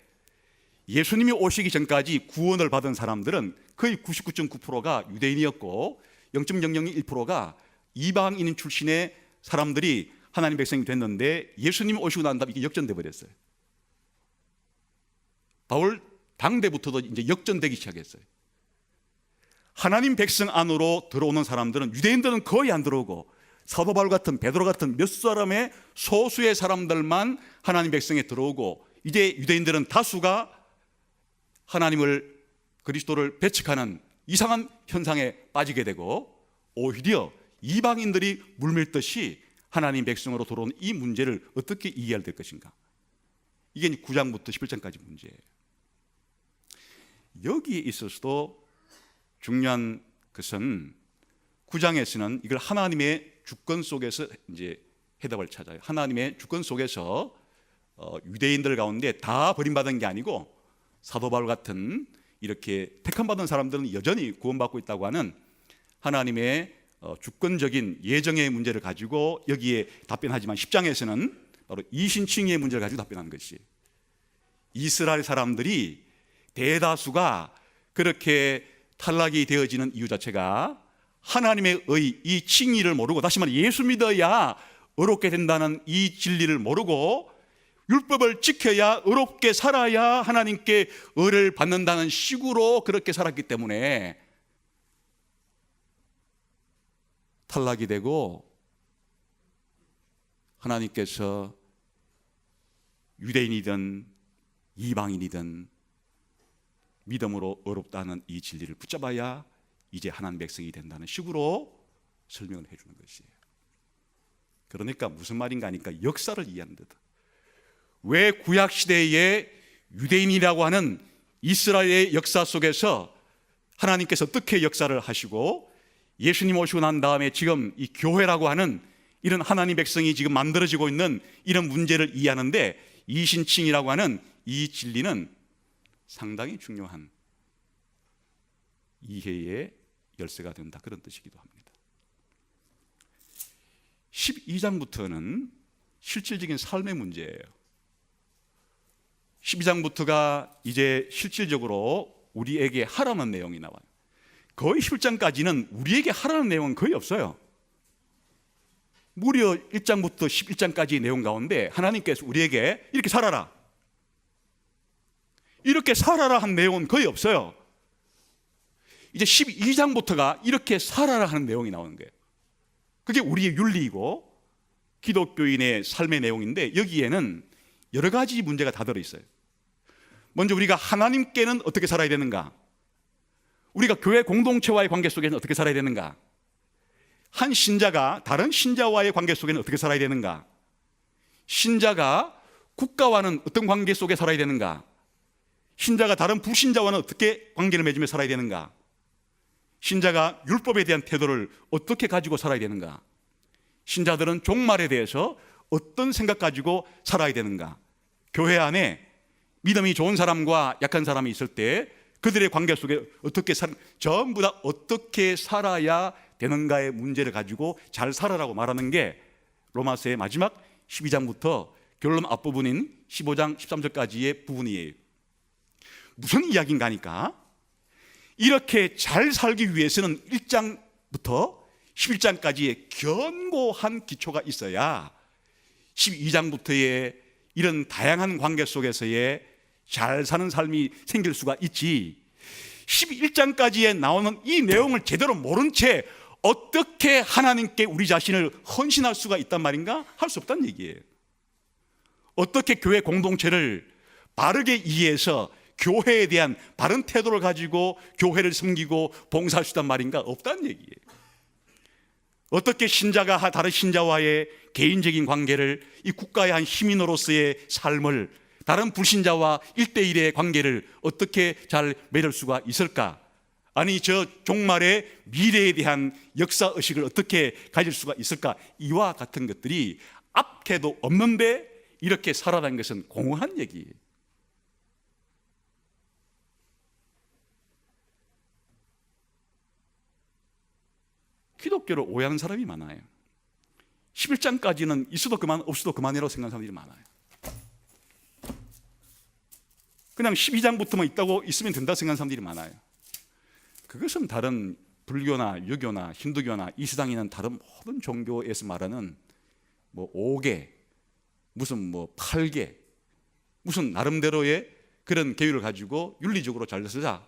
예수님이 오시기 전까지 구원을 받은 사람들은 거의 99.9%가 유대인이었고 0.001%가 이방인 출신의 사람들이 하나님 백성이 됐는데, 예수님이 오시고 난 다음에 이게 역전돼 버렸어요. 바울 당대부터도 이제 역전되기 시작했어요. 하나님 백성 안으로 들어오는 사람들은, 유대인들은 거의 안 들어오고 사도 바울 같은, 베드로 같은 몇 사람의 소수의 사람들만 하나님 백성에 들어오고, 이제 유대인들은 다수가 하나님을, 그리스도를 배척하는 이상한 현상에 빠지게 되고, 오히려 이방인들이 물밀듯이 하나님 백성으로 들어온 이 문제를 어떻게 이해해야 될 것인가? 이게 9장부터 11장까지 문제예요. 여기에 있어서도 중요한 것은 9장에서는 이걸 하나님의 주권 속에서 이제 해답을 찾아요. 하나님의 주권 속에서 유대인들 가운데 다 버림받은 게 아니고 사도 바울 같은 이렇게 택함받은 사람들은 여전히 구원받고 있다고 하는 하나님의 주권적인 예정의 문제를 가지고 여기에 답변하지만 10장에서는 바로 이신칭의의 문제를 가지고 답변하는 것이, 이스라엘 사람들이 대다수가 그렇게 탈락이 되어지는 이유 자체가 하나님의 이 칭의를 모르고, 다시 말해 예수 믿어야 의롭게 된다는 이 진리를 모르고 율법을 지켜야 의롭게 살아야 하나님께 의를 받는다는 식으로 그렇게 살았기 때문에 탈락이 되고, 하나님께서 유대인이든 이방인이든 믿음으로 의롭다는 이 진리를 붙잡아야 이제 하나님 백성이 된다는 식으로 설명을 해주는 것이에요. 그러니까 무슨 말인가 하니까 역사를 이해하는 듯, 왜 구약시대의 유대인이라고 하는 이스라엘의 역사 속에서 하나님께서 어떻게 역사를 하시고 예수님 오시고 난 다음에 지금 이 교회라고 하는 이런 하나님 백성이 지금 만들어지고 있는 이런 문제를 이해하는데 이신칭이라고 하는 이 진리는 상당히 중요한 이해의 열쇠가 된다, 그런 뜻이기도 합니다. 12장부터는 실질적인 삶의 문제예요. 12장부터가 이제 실질적으로 우리에게 하라는 내용이 나와요. 거의 10장까지는 우리에게 하라는 내용은 거의 없어요. 무려 1장부터 11장까지의 내용 가운데 하나님께서 우리에게 이렇게 살아라, 이렇게 살아라 한 내용은 거의 없어요. 이제 12장부터가 이렇게 살아라 하는 내용이 나오는 거예요. 그게 우리의 윤리이고 기독교인의 삶의 내용인데, 여기에는 여러 가지 문제가 다 들어있어요. 먼저 우리가 하나님께는 어떻게 살아야 되는가, 우리가 교회 공동체와의 관계 속에는 어떻게 살아야 되는가, 한 신자가 다른 신자와의 관계 속에는 어떻게 살아야 되는가, 신자가 국가와는 어떤 관계 속에 살아야 되는가, 신자가 다른 불신자와는 어떻게 관계를 맺으며 살아야 되는가, 신자가 율법에 대한 태도를 어떻게 가지고 살아야 되는가, 신자들은 종말에 대해서 어떤 생각 가지고 살아야 되는가, 교회 안에 믿음이 좋은 사람과 약한 사람이 있을 때 그들의 관계 속에 어떻게 전부 다 어떻게 살아야 되는가의 문제를 가지고 잘 살아라고 말하는 게 로마서의 마지막 12장부터 결론 앞부분인 15장 13절까지의 부분이에요. 무슨 이야기인가 하니까, 이렇게 잘 살기 위해서는 1장부터 11장까지의 견고한 기초가 있어야 12장부터의 이런 다양한 관계 속에서의 잘 사는 삶이 생길 수가 있지, 11장까지에 나오는 이 내용을 제대로 모른 채 어떻게 하나님께 우리 자신을 헌신할 수가 있단 말인가? 할 수 없다는 얘기예요. 어떻게 교회 공동체를 바르게 이해해서 교회에 대한 바른 태도를 가지고 교회를 섬기고 봉사할 수 있단 말인가? 없다는 얘기예요. 어떻게 신자가 다른 신자와의 개인적인 관계를, 이 국가의 한 시민으로서의 삶을 다른 불신자와 1대1의 관계를 어떻게 잘 맺을 수가 있을까? 아니 저 종말의 미래에 대한 역사의식을 어떻게 가질 수가 있을까? 이와 같은 것들이 앞에도 없는데 이렇게 살아가는 것은 공허한 얘기예요. 기독교를 오해하는 사람이 많아요. 11장까지는 있어도 그만 없어도 그만이라고 생각하는 사람들이 많아요. 그냥 12장부터만 있다고 있으면 된다 생각하는 사람들이 많아요. 그것은 다른 불교나 유교나 힌두교나 이 세상에 있는 다른 모든 종교에서 말하는 뭐 5개, 무슨 뭐 8개, 무슨 나름대로의 그런 계율을 가지고 윤리적으로 잘 쓰자,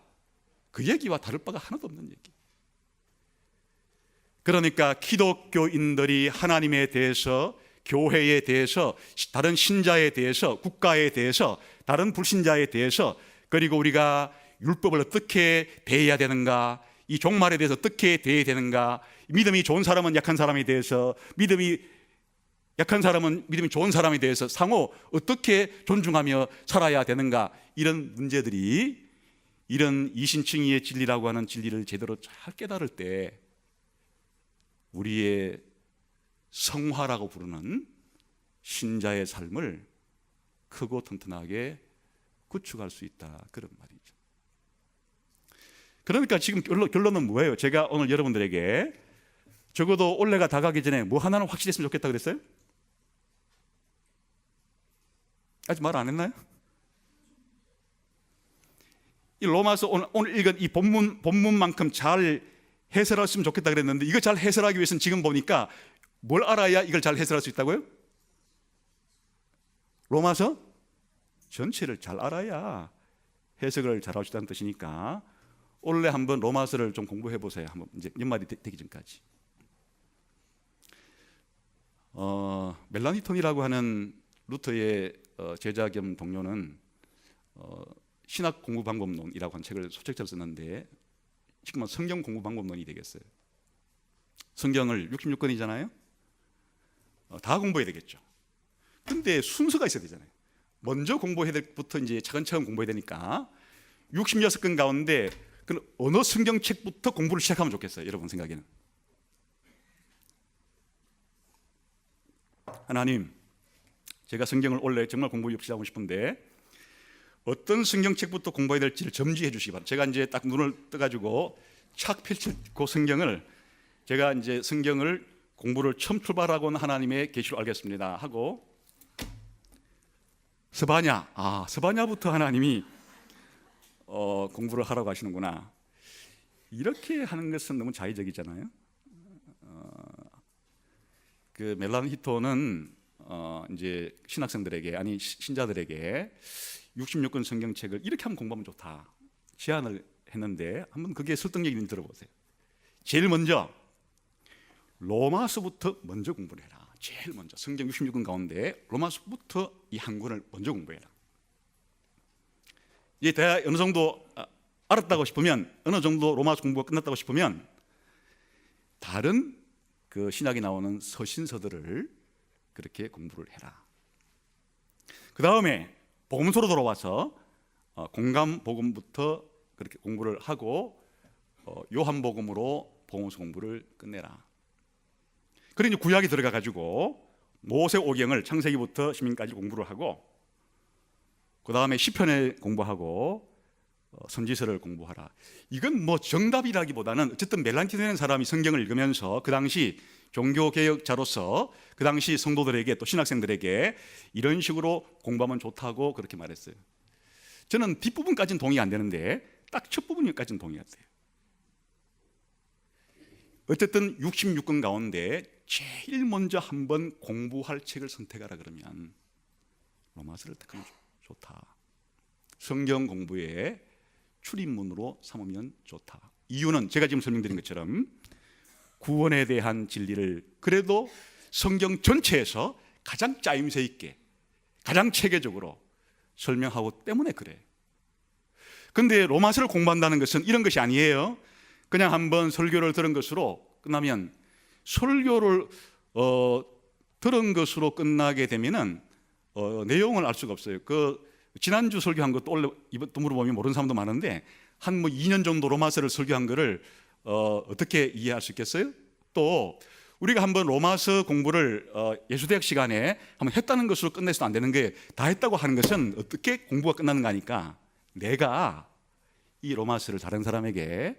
그 얘기와 다를 바가 하나도 없는 얘기. 그러니까 기독교인들이 하나님에 대해서, 교회에 대해서, 다른 신자에 대해서, 국가에 대해서, 다른 불신자에 대해서, 그리고 우리가 율법을 어떻게 대해야 되는가, 이 종말에 대해서 어떻게 대해야 되는가, 믿음이 좋은 사람은 약한 사람에 대해서, 믿음이 약한 사람은 믿음이 좋은 사람에 대해서 상호 어떻게 존중하며 살아야 되는가, 이런 문제들이, 이런 이신칭의의 진리라고 하는 진리를 제대로 잘 깨달을 때 우리의 성화라고 부르는 신자의 삶을 크고 튼튼하게 구축할 수 있다, 그런 말이죠. 그러니까 지금 결론은 뭐예요? 제가 오늘 여러분들에게 적어도 올해가 다 가기 전에 뭐 하나는 확실했으면 좋겠다 그랬어요? 아직 말 안 했나요? 이 로마서 오늘 읽은 이 본문만큼 잘 해설했으면 좋겠다 그랬는데, 이거 잘 해설하기 위해서는 지금 보니까 뭘 알아야 이걸 잘 해설할 수 있다고요? 로마서 전체를 잘 알아야 해석을 잘할 수 있다는 뜻이니까 원래 한번 로마서를 좀 공부해 보세요. 한번 이제 연말이 되기 전까지. 멜라니톤이라고 하는 루터의 제자 겸 동료는 신학 공부 방법론이라고 한 책을 소책자로 썼는데, 지금 성경 공부 방법론이 되겠어요. 성경을 66권이잖아요. 다 공부해야 되겠죠. 근데 순서가 있어야 되잖아요. 먼저 공부해야 될 부터 이제 차근차근 공부해야 되니까 66권 가운데 그 어느 성경책부터 공부를 시작하면 좋겠어요, 여러분 생각에는? 하나님, 제가 성경을 원래 정말 공부 시작하고 싶은데 어떤 성경책부터 공부해야 될지를 점지해 주시기 바랍니다. 제가 이제 딱 눈을 떠가지고 착 펼칠 그 성경을, 제가 이제 성경을 공부를 처음 출발하고는 하나님의 계시로 알겠습니다 하고, 스바냐부터 하나님이 공부를 하라고 하시는구나, 이렇게 하는 것은 너무 자의적이잖아요. 그 멜라니톤은 이제 신학생들에게, 아니 신자들에게 66권 성경책을 이렇게 하면 공부하면 좋다 제안을 했는데, 한번 그게 설득력 있는지 들어보세요. 제일 먼저 로마서부터 먼저 공부를 해라. 제일 먼저 성경 66권 가운데 로마서부터 이 한 권을 먼저 공부해라. 이제 대화 어느 정도 알았다고 싶으면, 어느 정도 로마서 공부가 끝났다고 싶으면 다른 그 신학에 나오는 서신서들을 그렇게 공부를 해라. 그 다음에 복음서로 돌아와서 공감복음부터 그렇게 공부를 하고 요한복음으로 복음서 공부를 끝내라. 그러니 구약에 들어가 가지고 모세오경을 창세기부터 시민까지 공부를 하고, 그 다음에 시편을 공부하고 선지서를 공부하라. 이건 뭐 정답이라기보다는 어쨌든 멜라니톤이라는 사람이 성경을 읽으면서 그 당시 종교개혁자로서 그 당시 성도들에게 또 신학생들에게 이런 식으로 공부하면 좋다고 그렇게 말했어요. 저는 뒷부분까지는 동의 안 되는데 딱 첫 부분까지는 동의했어요. 어쨌든 66권 가운데 제일 먼저 한번 공부할 책을 선택하라 그러면 로마서를 택하면 좋다. 성경 공부의 출입문으로 삼으면 좋다. 이유는 제가 지금 설명드린 것처럼 구원에 대한 진리를 그래도 성경 전체에서 가장 짜임새 있게, 가장 체계적으로 설명하고 때문에 그래. 근데 로마서를 공부한다는 것은 이런 것이 아니에요. 그냥 한번 설교를 들은 것으로 끝나면, 설교를 들은 것으로 끝나게 되면은 내용을 알 수가 없어요. 그 지난주 설교한 것도 원래 이번 또 물어보면 모르는 사람도 많은데 한 뭐 2년 정도 로마서를 설교한 거를 어떻게 이해할 수 있겠어요? 또 우리가 한번 로마서 공부를 예수대학 시간에 한번 했다는 것으로 끝내서도 안 되는 게, 다 했다고 하는 것은 어떻게 공부가 끝나는 거니까 내가 이 로마서를 다른 사람에게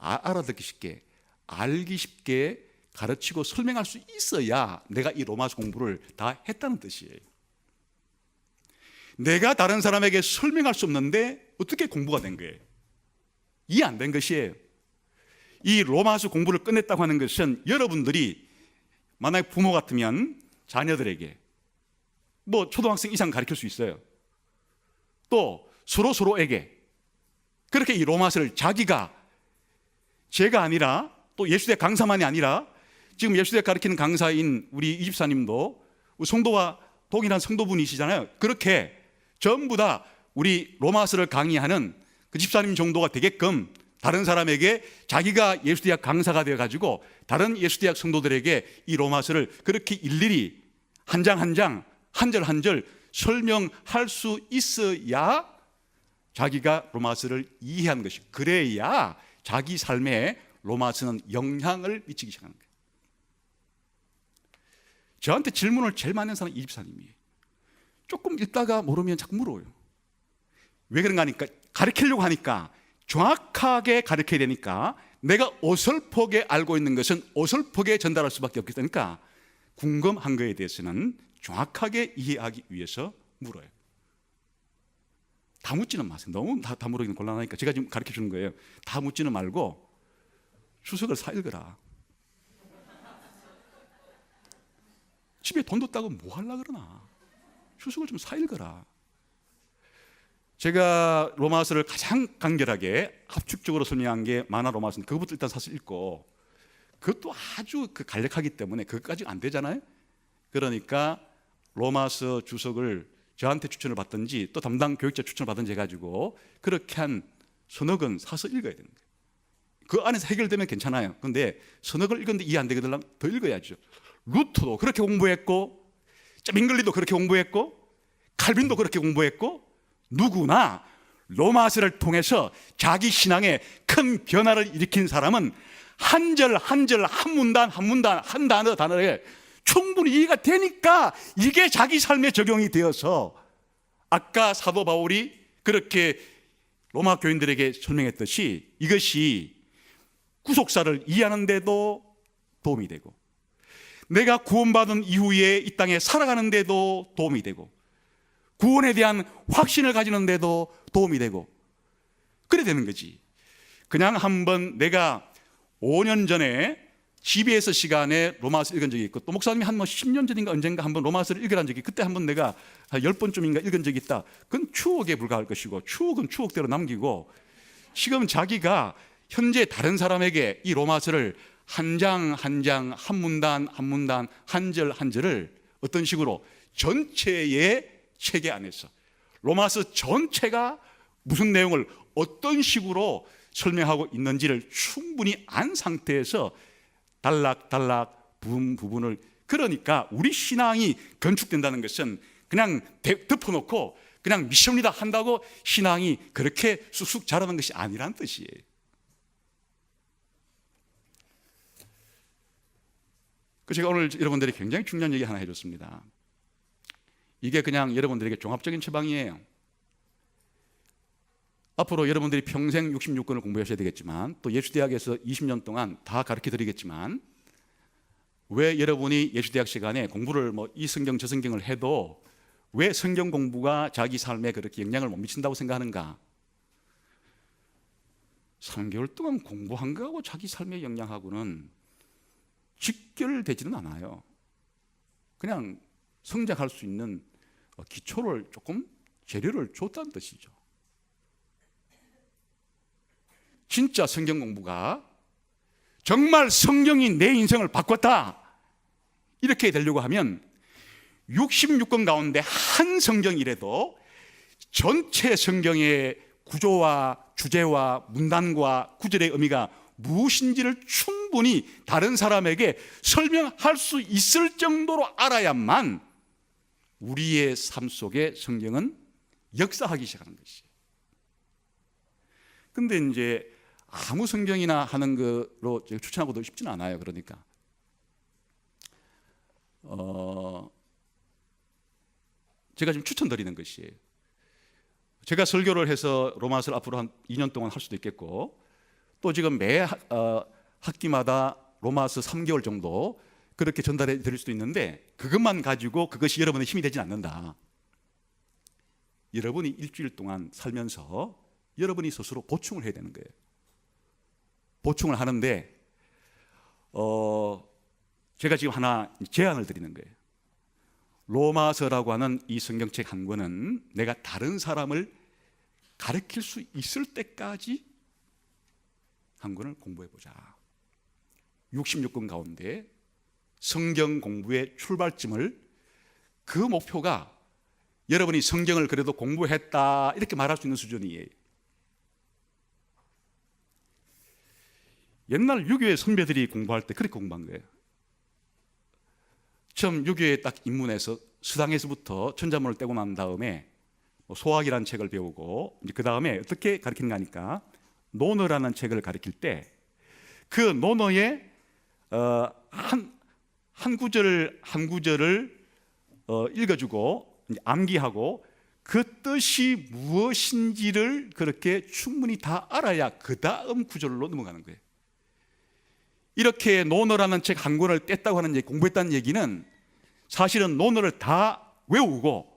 알아듣기 쉽게, 알기 쉽게 가르치고 설명할 수 있어야 내가 이 로마서 공부를 다 했다는 뜻이에요. 내가 다른 사람에게 설명할 수 없는데 어떻게 공부가 된 거예요? 이해 안 된 것이에요. 이 로마서 공부를 끝냈다고 하는 것은 여러분들이 만약 부모 같으면 자녀들에게 뭐 초등학생 이상 가르칠 수 있어요. 또 서로에게 그렇게 이 로마서를 자기가, 제가 아니라 또 예수대학 강사만이 아니라 지금 예수대학 가르치는 강사인 우리 이 집사님도 성도와 동일한 성도분이시잖아요. 그렇게 전부 다 우리 로마서를 강의하는 그 집사님 정도가 되게끔 다른 사람에게 자기가 예수대학 강사가 되어가지고 다른 예수대학 성도들에게 이 로마서를 그렇게 일일이 한 장 한 장, 한 절 한 절 설명할 수 있어야 자기가 로마서를 이해하는 것이, 그래야 자기 삶에 로마서는 영향을 미치기 시작하는 거예요. 저한테 질문을 제일 많이 하는 사람은 이 집사님이에요. 조금 읽다가 모르면 자꾸 물어요. 왜 그런가 하니까, 가르치려고 하니까 정확하게 가르쳐야 되니까 내가 어설프게 알고 있는 것은 어설프게 전달할 수밖에 없겠으니까 궁금한 거에 대해서는 정확하게 이해하기 위해서 물어요. 다 묻지는 마세요. 너무 다 물어기는 곤란하니까 제가 지금 가르쳐 주는 거예요. 다 묻지는 말고 주석을 사 읽어라. 집에 돈 뒀다고 뭐 하려고 그러나. 주석을 좀 사 읽어라. 제가 로마서를 가장 간결하게 압축적으로 설명한 게 만화 로마서인데 그것부터 일단 사서 읽고, 그것도 아주 간략하기 때문에 그것까지 안 되잖아요. 그러니까 로마서 주석을 저한테 추천을 받든지 또 담당 교육자 추천을 받든지 해가지고 그렇게 한 서너 권 사서 읽어야 되는 거예요. 그 안에서 해결되면 괜찮아요. 그런데 서너 권 읽었는데 이해 안 되거든 더 읽어야죠. 루터도 그렇게 공부했고, 민글리도 그렇게 공부했고, 칼빈도 그렇게 공부했고, 누구나 로마서를 통해서 자기 신앙에 큰 변화를 일으킨 사람은 한 절 한 절, 한 문단 한 문단, 한 단어 단어에 충분히 이해가 되니까 이게 자기 삶에 적용이 되어서 아까 사도 바울이 그렇게 로마 교인들에게 설명했듯이 이것이 구속사를 이해하는 데도 도움이 되고, 내가 구원받은 이후에 이 땅에 살아가는 데도 도움이 되고, 구원에 대한 확신을 가지는 데도 도움이 되고, 그래 되는 거지. 그냥 한번 내가 5년 전에 GBS 시간에 로마서 읽은 적이 있고, 또 목사님이 한 10년 전인가 언젠가 한번 로마서를 읽으라는 적이, 그때 한번 내가 한 10번쯤인가 읽은 적이 있다. 그건 추억에 불과할 것이고, 추억은 추억대로 남기고, 지금 자기가 현재 다른 사람에게 이 로마서를 한 장 한 장, 한 문단 한 문단, 한 절 한 절을 어떤 식으로 전체의 체계 안에서 로마서 전체가 무슨 내용을 어떤 식으로 설명하고 있는지를 충분히 안 상태에서 단락단락 부분을, 그러니까 우리 신앙이 건축된다는 것은 그냥 덮어놓고 그냥 미션이다 한다고 신앙이 그렇게 쑥쑥 자라는 것이 아니란 뜻이에요. 제가 오늘 여러분들이 굉장히 중요한 얘기 하나 해줬습니다. 이게 그냥 여러분들에게 종합적인 처방이에요. 앞으로 여러분들이 평생 66권을 공부하셔야 되겠지만, 또 예수대학에서 20년 동안 다 가르쳐 드리겠지만, 왜 여러분이 예수대학 시간에 공부를 이 성경 저 성경을 해도 왜 성경 공부가 자기 삶에 그렇게 영향을 못 미친다고 생각하는가? 3개월 동안 공부한 거하고 자기 삶에 영향하고는 직결되지는 않아요. 그냥 성장할 수 있는 기초를 조금 재료를 줬다는 뜻이죠. 진짜 성경 공부가 정말 성경이 내 인생을 바꿨다 이렇게 되려고 하면 66권 가운데 한 성경이라도 전체 성경의 구조와 주제와 문단과 구절의 의미가 무엇인지를 충분히 다른 사람에게 설명할 수 있을 정도로 알아야만 우리의 삶 속에 성경은 역사하기 시작하는 것이에요. 근데 이제 아무 성경이나 하는 거로 추천하고도 싶지는 않아요. 그러니까 제가 지금 추천드리는 것이에요. 제가 설교를 해서 로마서를 앞으로 한 2년 동안 할 수도 있겠고, 또 지금 매 학기마다 로마서 3개월 정도 그렇게 전달해 드릴 수도 있는데, 그것만 가지고 그것이 여러분의 힘이 되지 않는다. 여러분이 일주일 동안 살면서 여러분이 스스로 보충을 해야 되는 거예요. 보충을 하는데 제가 지금 하나 제안을 드리는 거예요. 로마서라고 하는 이 성경책 한 권은 내가 다른 사람을 가르칠 수 있을 때까지 한 권을 공부해보자. 66권 가운데 성경 공부의 출발점을, 그 목표가 여러분이 성경을 그래도 공부했다 이렇게 말할 수 있는 수준이에요. 옛날 유교의 선배들이 공부할 때 그렇게 공부한 거예요. 처음 유교에 딱 입문해서 수당에서부터 천자문을 떼고 난 다음에 소학이라는 책을 배우고, 그 다음에 어떻게 가르치는가 하니까 논어라는 책을 가르칠 때 그 논어에 한 구절 한 구절을 읽어주고 암기하고 그 뜻이 무엇인지를 그렇게 충분히 다 알아야 그 다음 구절로 넘어가는 거예요. 이렇게 논어라는 책 한 권을 뗐다고 하는 공부했다는 얘기는 사실은 논어를 다 외우고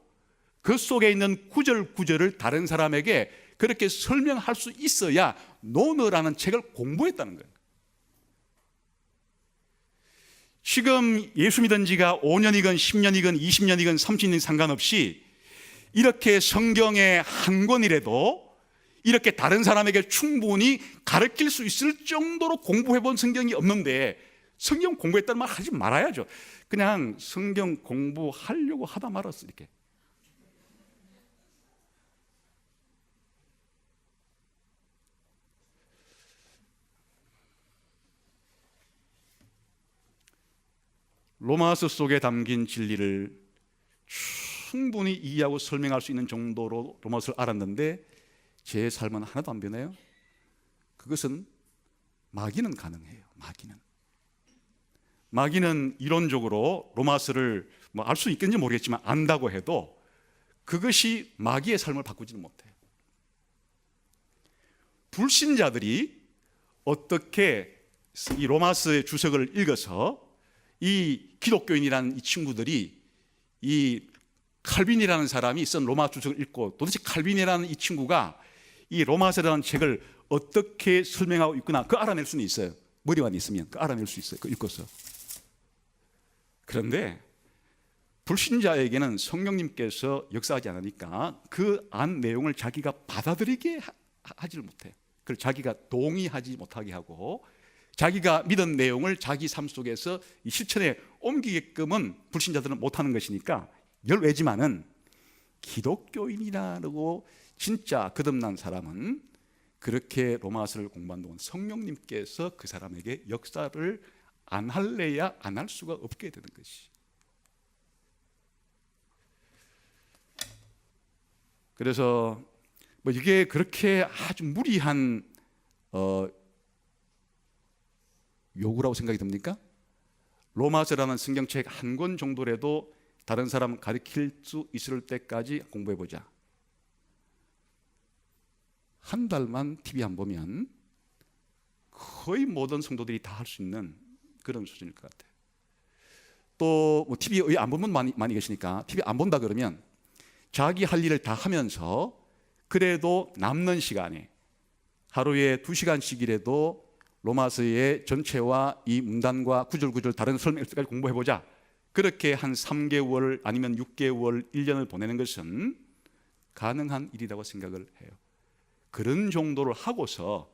그 속에 있는 구절 구절을 다른 사람에게 그렇게 설명할 수 있어야 논어라는 책을 공부했다는 거예요. 지금 예수 믿은 지가 5년이건 10년이건 20년이건 30년이건 상관없이 이렇게 성경의 한 권이라도 이렇게 다른 사람에게 충분히 가르칠 수 있을 정도로 공부해 본 성경이 없는데, 성경 공부했다는 말 하지 말아야죠. 그냥 성경 공부하려고 하다 말았어. 이렇게 로마서 속에 담긴 진리를 충분히 이해하고 설명할 수 있는 정도로 로마서를 알았는데 제 삶은 하나도 안 변해요. 그것은 마귀는 가능해요. 마귀는 이론적으로 로마서를 알 수 있겠는지 모르겠지만 안다고 해도 그것이 마귀의 삶을 바꾸지는 못해요. 불신자들이 어떻게 이 로마서의 주석을 읽어서 이 기독교인이라는 이 친구들이 이 칼빈이라는 사람이 쓴 로마 주석을 읽고 도대체 칼빈이라는 이 친구가 이 로마서라는 책을 어떻게 설명하고 있구나, 그 알아낼 수는 있어요. 머리만 있으면 그 알아낼 수 있어요. 그 읽고서. 그런데 불신자에게는 성령님께서 역사하지 않으니까 그 안 내용을 자기가 받아들이게 하지를 못해. 그걸 자기가 동의하지 못하게 하고 자기가 믿은 내용을 자기 삶 속에서 실천에 옮기게끔은 불신자들은 못하는 것이니까 열외지만은 기독교인이라고 진짜 거듭난 사람은 그렇게 로마서를 공부한 동안 성령님께서 그 사람에게 역사를 안 할래야 안 할 수가 없게 되는 것이. 그래서 이게 그렇게 아주 무리한 요구라고 생각이 듭니까? 로마서라는 성경책 한 권 정도라도 다른 사람 가르칠 수 있을 때까지 공부해보자. 한 달만 TV 안 보면 거의 모든 성도들이 다 할 수 있는 그런 수준일 것 같아요. 또 TV 안 보는 분 많이 계시니까 TV 안 본다 그러면 자기 할 일을 다 하면서 그래도 남는 시간에 하루에 2시간씩이라도 로마서의 전체와 이 문단과 구절구절 다른 설명까지 공부해보자. 그렇게 한 3개월 아니면 6개월 1년을 보내는 것은 가능한 일이라고 생각을 해요. 그런 정도를 하고서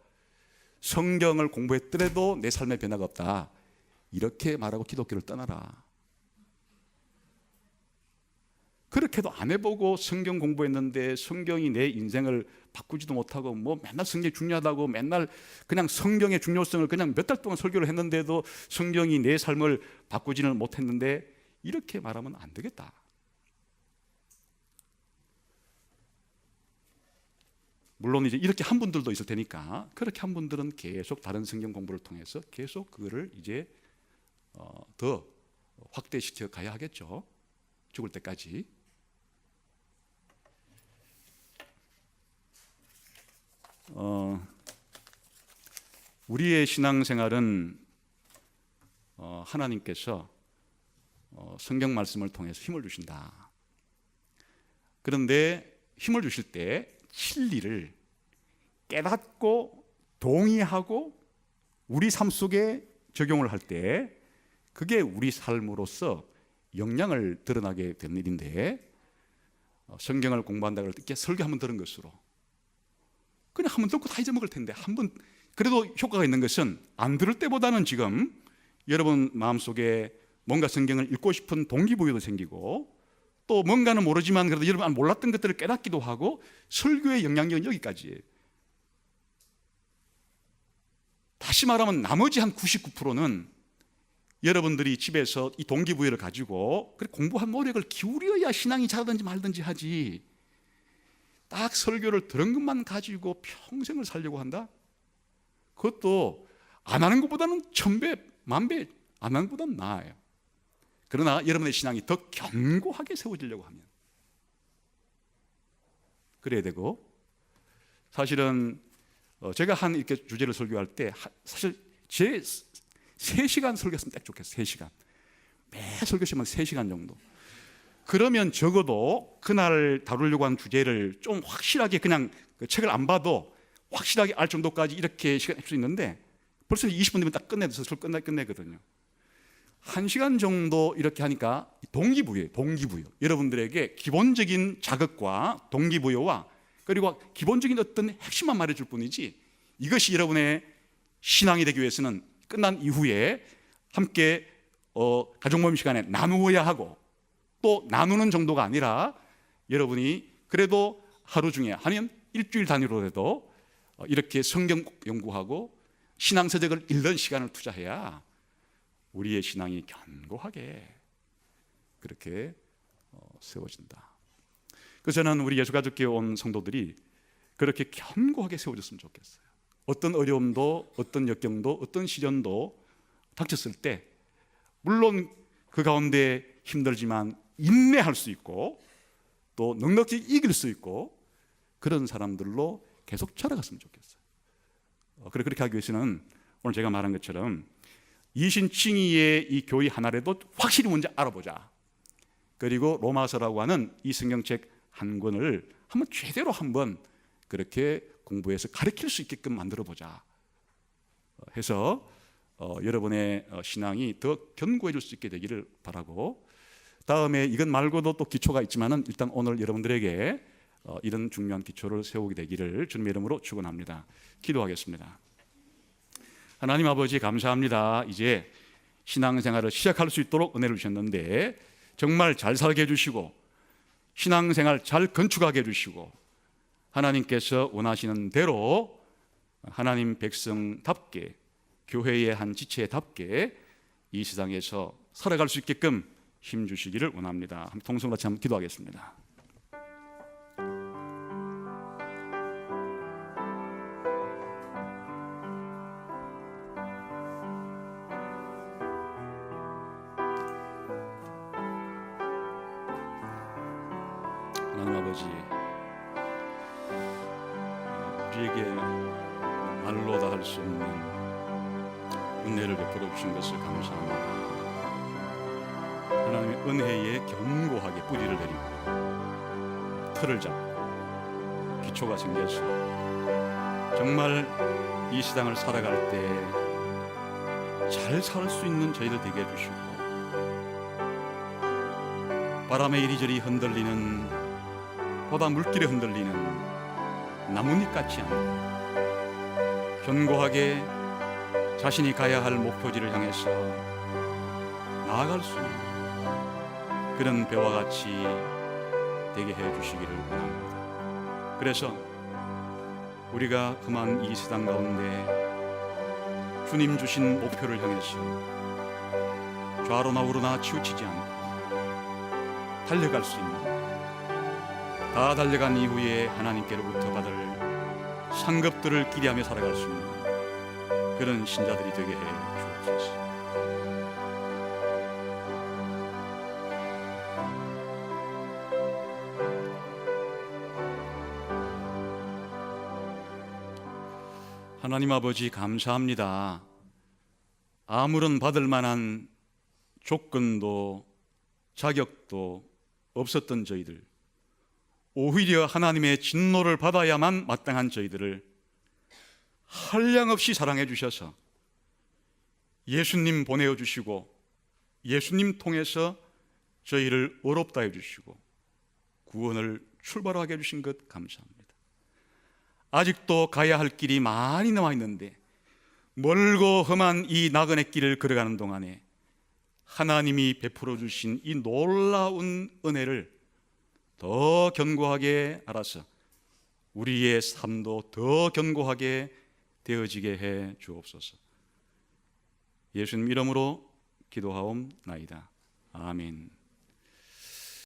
성경을 공부했더라도 내 삶에 변화가 없다, 이렇게 말하고 기독교를 떠나라. 그렇게도 안 해보고 성경 공부했는데 성경이 내 인생을 바꾸지도 못하고 맨날 성경이 중요하다고 맨날 그냥 성경의 중요성을 그냥 몇 달 동안 설교를 했는데도 성경이 내 삶을 바꾸지는 못했는데, 이렇게 말하면 안 되겠다. 물론 이제 이렇게 한 분들도 있을 테니까 그렇게 한 분들은 계속 다른 성경 공부를 통해서 계속 그거를 이제 더 확대시켜 가야 하겠죠. 죽을 때까지. 우리의 신앙생활은 하나님께서 성경 말씀을 통해서 힘을 주신다. 그런데 힘을 주실 때 진리를 깨닫고 동의하고 우리 삶 속에 적용을 할 때 그게 우리 삶으로서 영향을 드러나게 되는 일인데, 성경을 공부한다고 할 때 설교 한번 들은 것으로 그냥 한번 듣고 다 잊어먹을 텐데, 한번 그래도 효과가 있는 것은 안 들을 때보다는 지금 여러분 마음속에 뭔가 성경을 읽고 싶은 동기부여도 생기고, 또 뭔가는 모르지만 그래도 여러분 몰랐던 것들을 깨닫기도 하고, 설교의 영향력은 여기까지예요. 다시 말하면 나머지 한 99%는 여러분들이 집에서 이 동기부여를 가지고 공부한 노력을 기울여야 신앙이 자라든지 말든지 하지, 딱 설교를 들은 것만 가지고 평생을 살려고 한다? 그것도 안 하는 것보다는 1000배, 10,000배 안 하는 것보다는 나아요. 그러나 여러분의 신앙이 더 견고하게 세워지려고 하면 그래야 되고, 사실은 제가 한 이렇게 주제를 설교할 때 사실 제 3시간 설교했으면 딱 좋겠어요. 3시간. 매 설교시면 3시간 정도. 그러면 적어도 그날 다루려고 한 주제를 좀 확실하게 그냥 그 책을 안 봐도 확실하게 알 정도까지 이렇게 시간 할 수 있는데 벌써 20분 되면 딱 끝내서 끝내거든요. 1시간 정도 이렇게 하니까 동기부여예요. 동기부여. 여러분들에게 기본적인 자극과 동기부여와 그리고 기본적인 어떤 핵심만 말해줄 뿐이지 이것이 여러분의 신앙이 되기 위해서는 끝난 이후에 함께 가족 모임 시간에 나누어야 하고 또 나누는 정도가 아니라 여러분이 그래도 하루 중에 아니면 일주일 단위로라도 이렇게 성경 연구하고 신앙서적을 읽는 시간을 투자해야 우리의 신앙이 견고하게 그렇게 세워진다. 그래서 저는 우리 예수가족교회 온 성도들이 그렇게 견고하게 세워졌으면 좋겠어요. 어떤 어려움도 어떤 역경도 어떤 시련도 닥쳤을 때 물론 그 가운데 힘들지만 인내할 수 있고 또 넉넉히 이길 수 있고 그런 사람들로 계속 자라갔으면 좋겠어요. 그렇게 하기 위해서는 오늘 제가 말한 것처럼 이신칭의의 이 교회 하나라도 확실히 먼저 알아보자. 그리고 로마서라고 하는 이 성경책 한 권을 한번 제대로 한번 그렇게 공부해서 가르칠 수 있게끔 만들어보자 해서 여러분의 신앙이 더 견고해질 수 있게 되기를 바라고, 다음에 이건 말고도 또 기초가 있지만은 일단 오늘 여러분들에게 이런 중요한 기초를 세우게 되기를 주님의 이름으로 축원합니다. 기도하겠습니다. 하나님 아버지 감사합니다. 이제 신앙생활을 시작할 수 있도록 은혜를 주셨는데 정말 잘 살게 해주시고 신앙생활 잘 건축하게 해주시고 하나님께서 원하시는 대로 하나님 백성답게 교회의 한 지체답게 이 세상에서 살아갈 수 있게끔 힘주시기를 원합니다. 통성으로 같이 한번 기도하겠습니다. 하나님 아버지, 우리에게 말로 다 할 수 없는 은혜를 베풀어 주신 것을 감사합니다. 하나님의 은혜에 견고하게 뿌리를 내리고 틀을 잡고 기초가 생겨서 정말 이 세상을 살아갈 때 잘 살 수 있는 저희들 되게 해주시고 바람에 이리저리 흔들리는 보다 물길에 흔들리는 나뭇잎 같지 않고 견고하게 자신이 가야 할 목표지를 향해서 나아갈 수 있는 그런 배와 같이 되게 해 주시기를 원합니다. 그래서 우리가 그만 이 세상 가운데 주님 주신 목표를 향해서 좌로나 우로나 치우치지 않고 달려갈 수 있는, 다 달려간 이후에 하나님께로부터 받을 상급들을 기대하며 살아갈 수 있는 그런 신자들이 되게 해 주옵소서. 하나님 아버지 감사합니다. 아무런 받을 만한 조건도 자격도 없었던 저희들, 오히려 하나님의 진노를 받아야만 마땅한 저희들을 한량없이 사랑해 주셔서 예수님 보내어 주시고 예수님 통해서 저희를 의롭다 해 주시고 구원을 출발하게 해 주신 것 감사합니다. 아직도 가야 할 길이 많이 남아 있는데 멀고 험한 이 나그네 길을 걸어가는 동안에 하나님이 베풀어 주신 이 놀라운 은혜를 더 견고하게 알아서 우리의 삶도 더 견고하게 되어지게 해 주옵소서. 예수님 이름으로 기도하옵나이다. 아멘.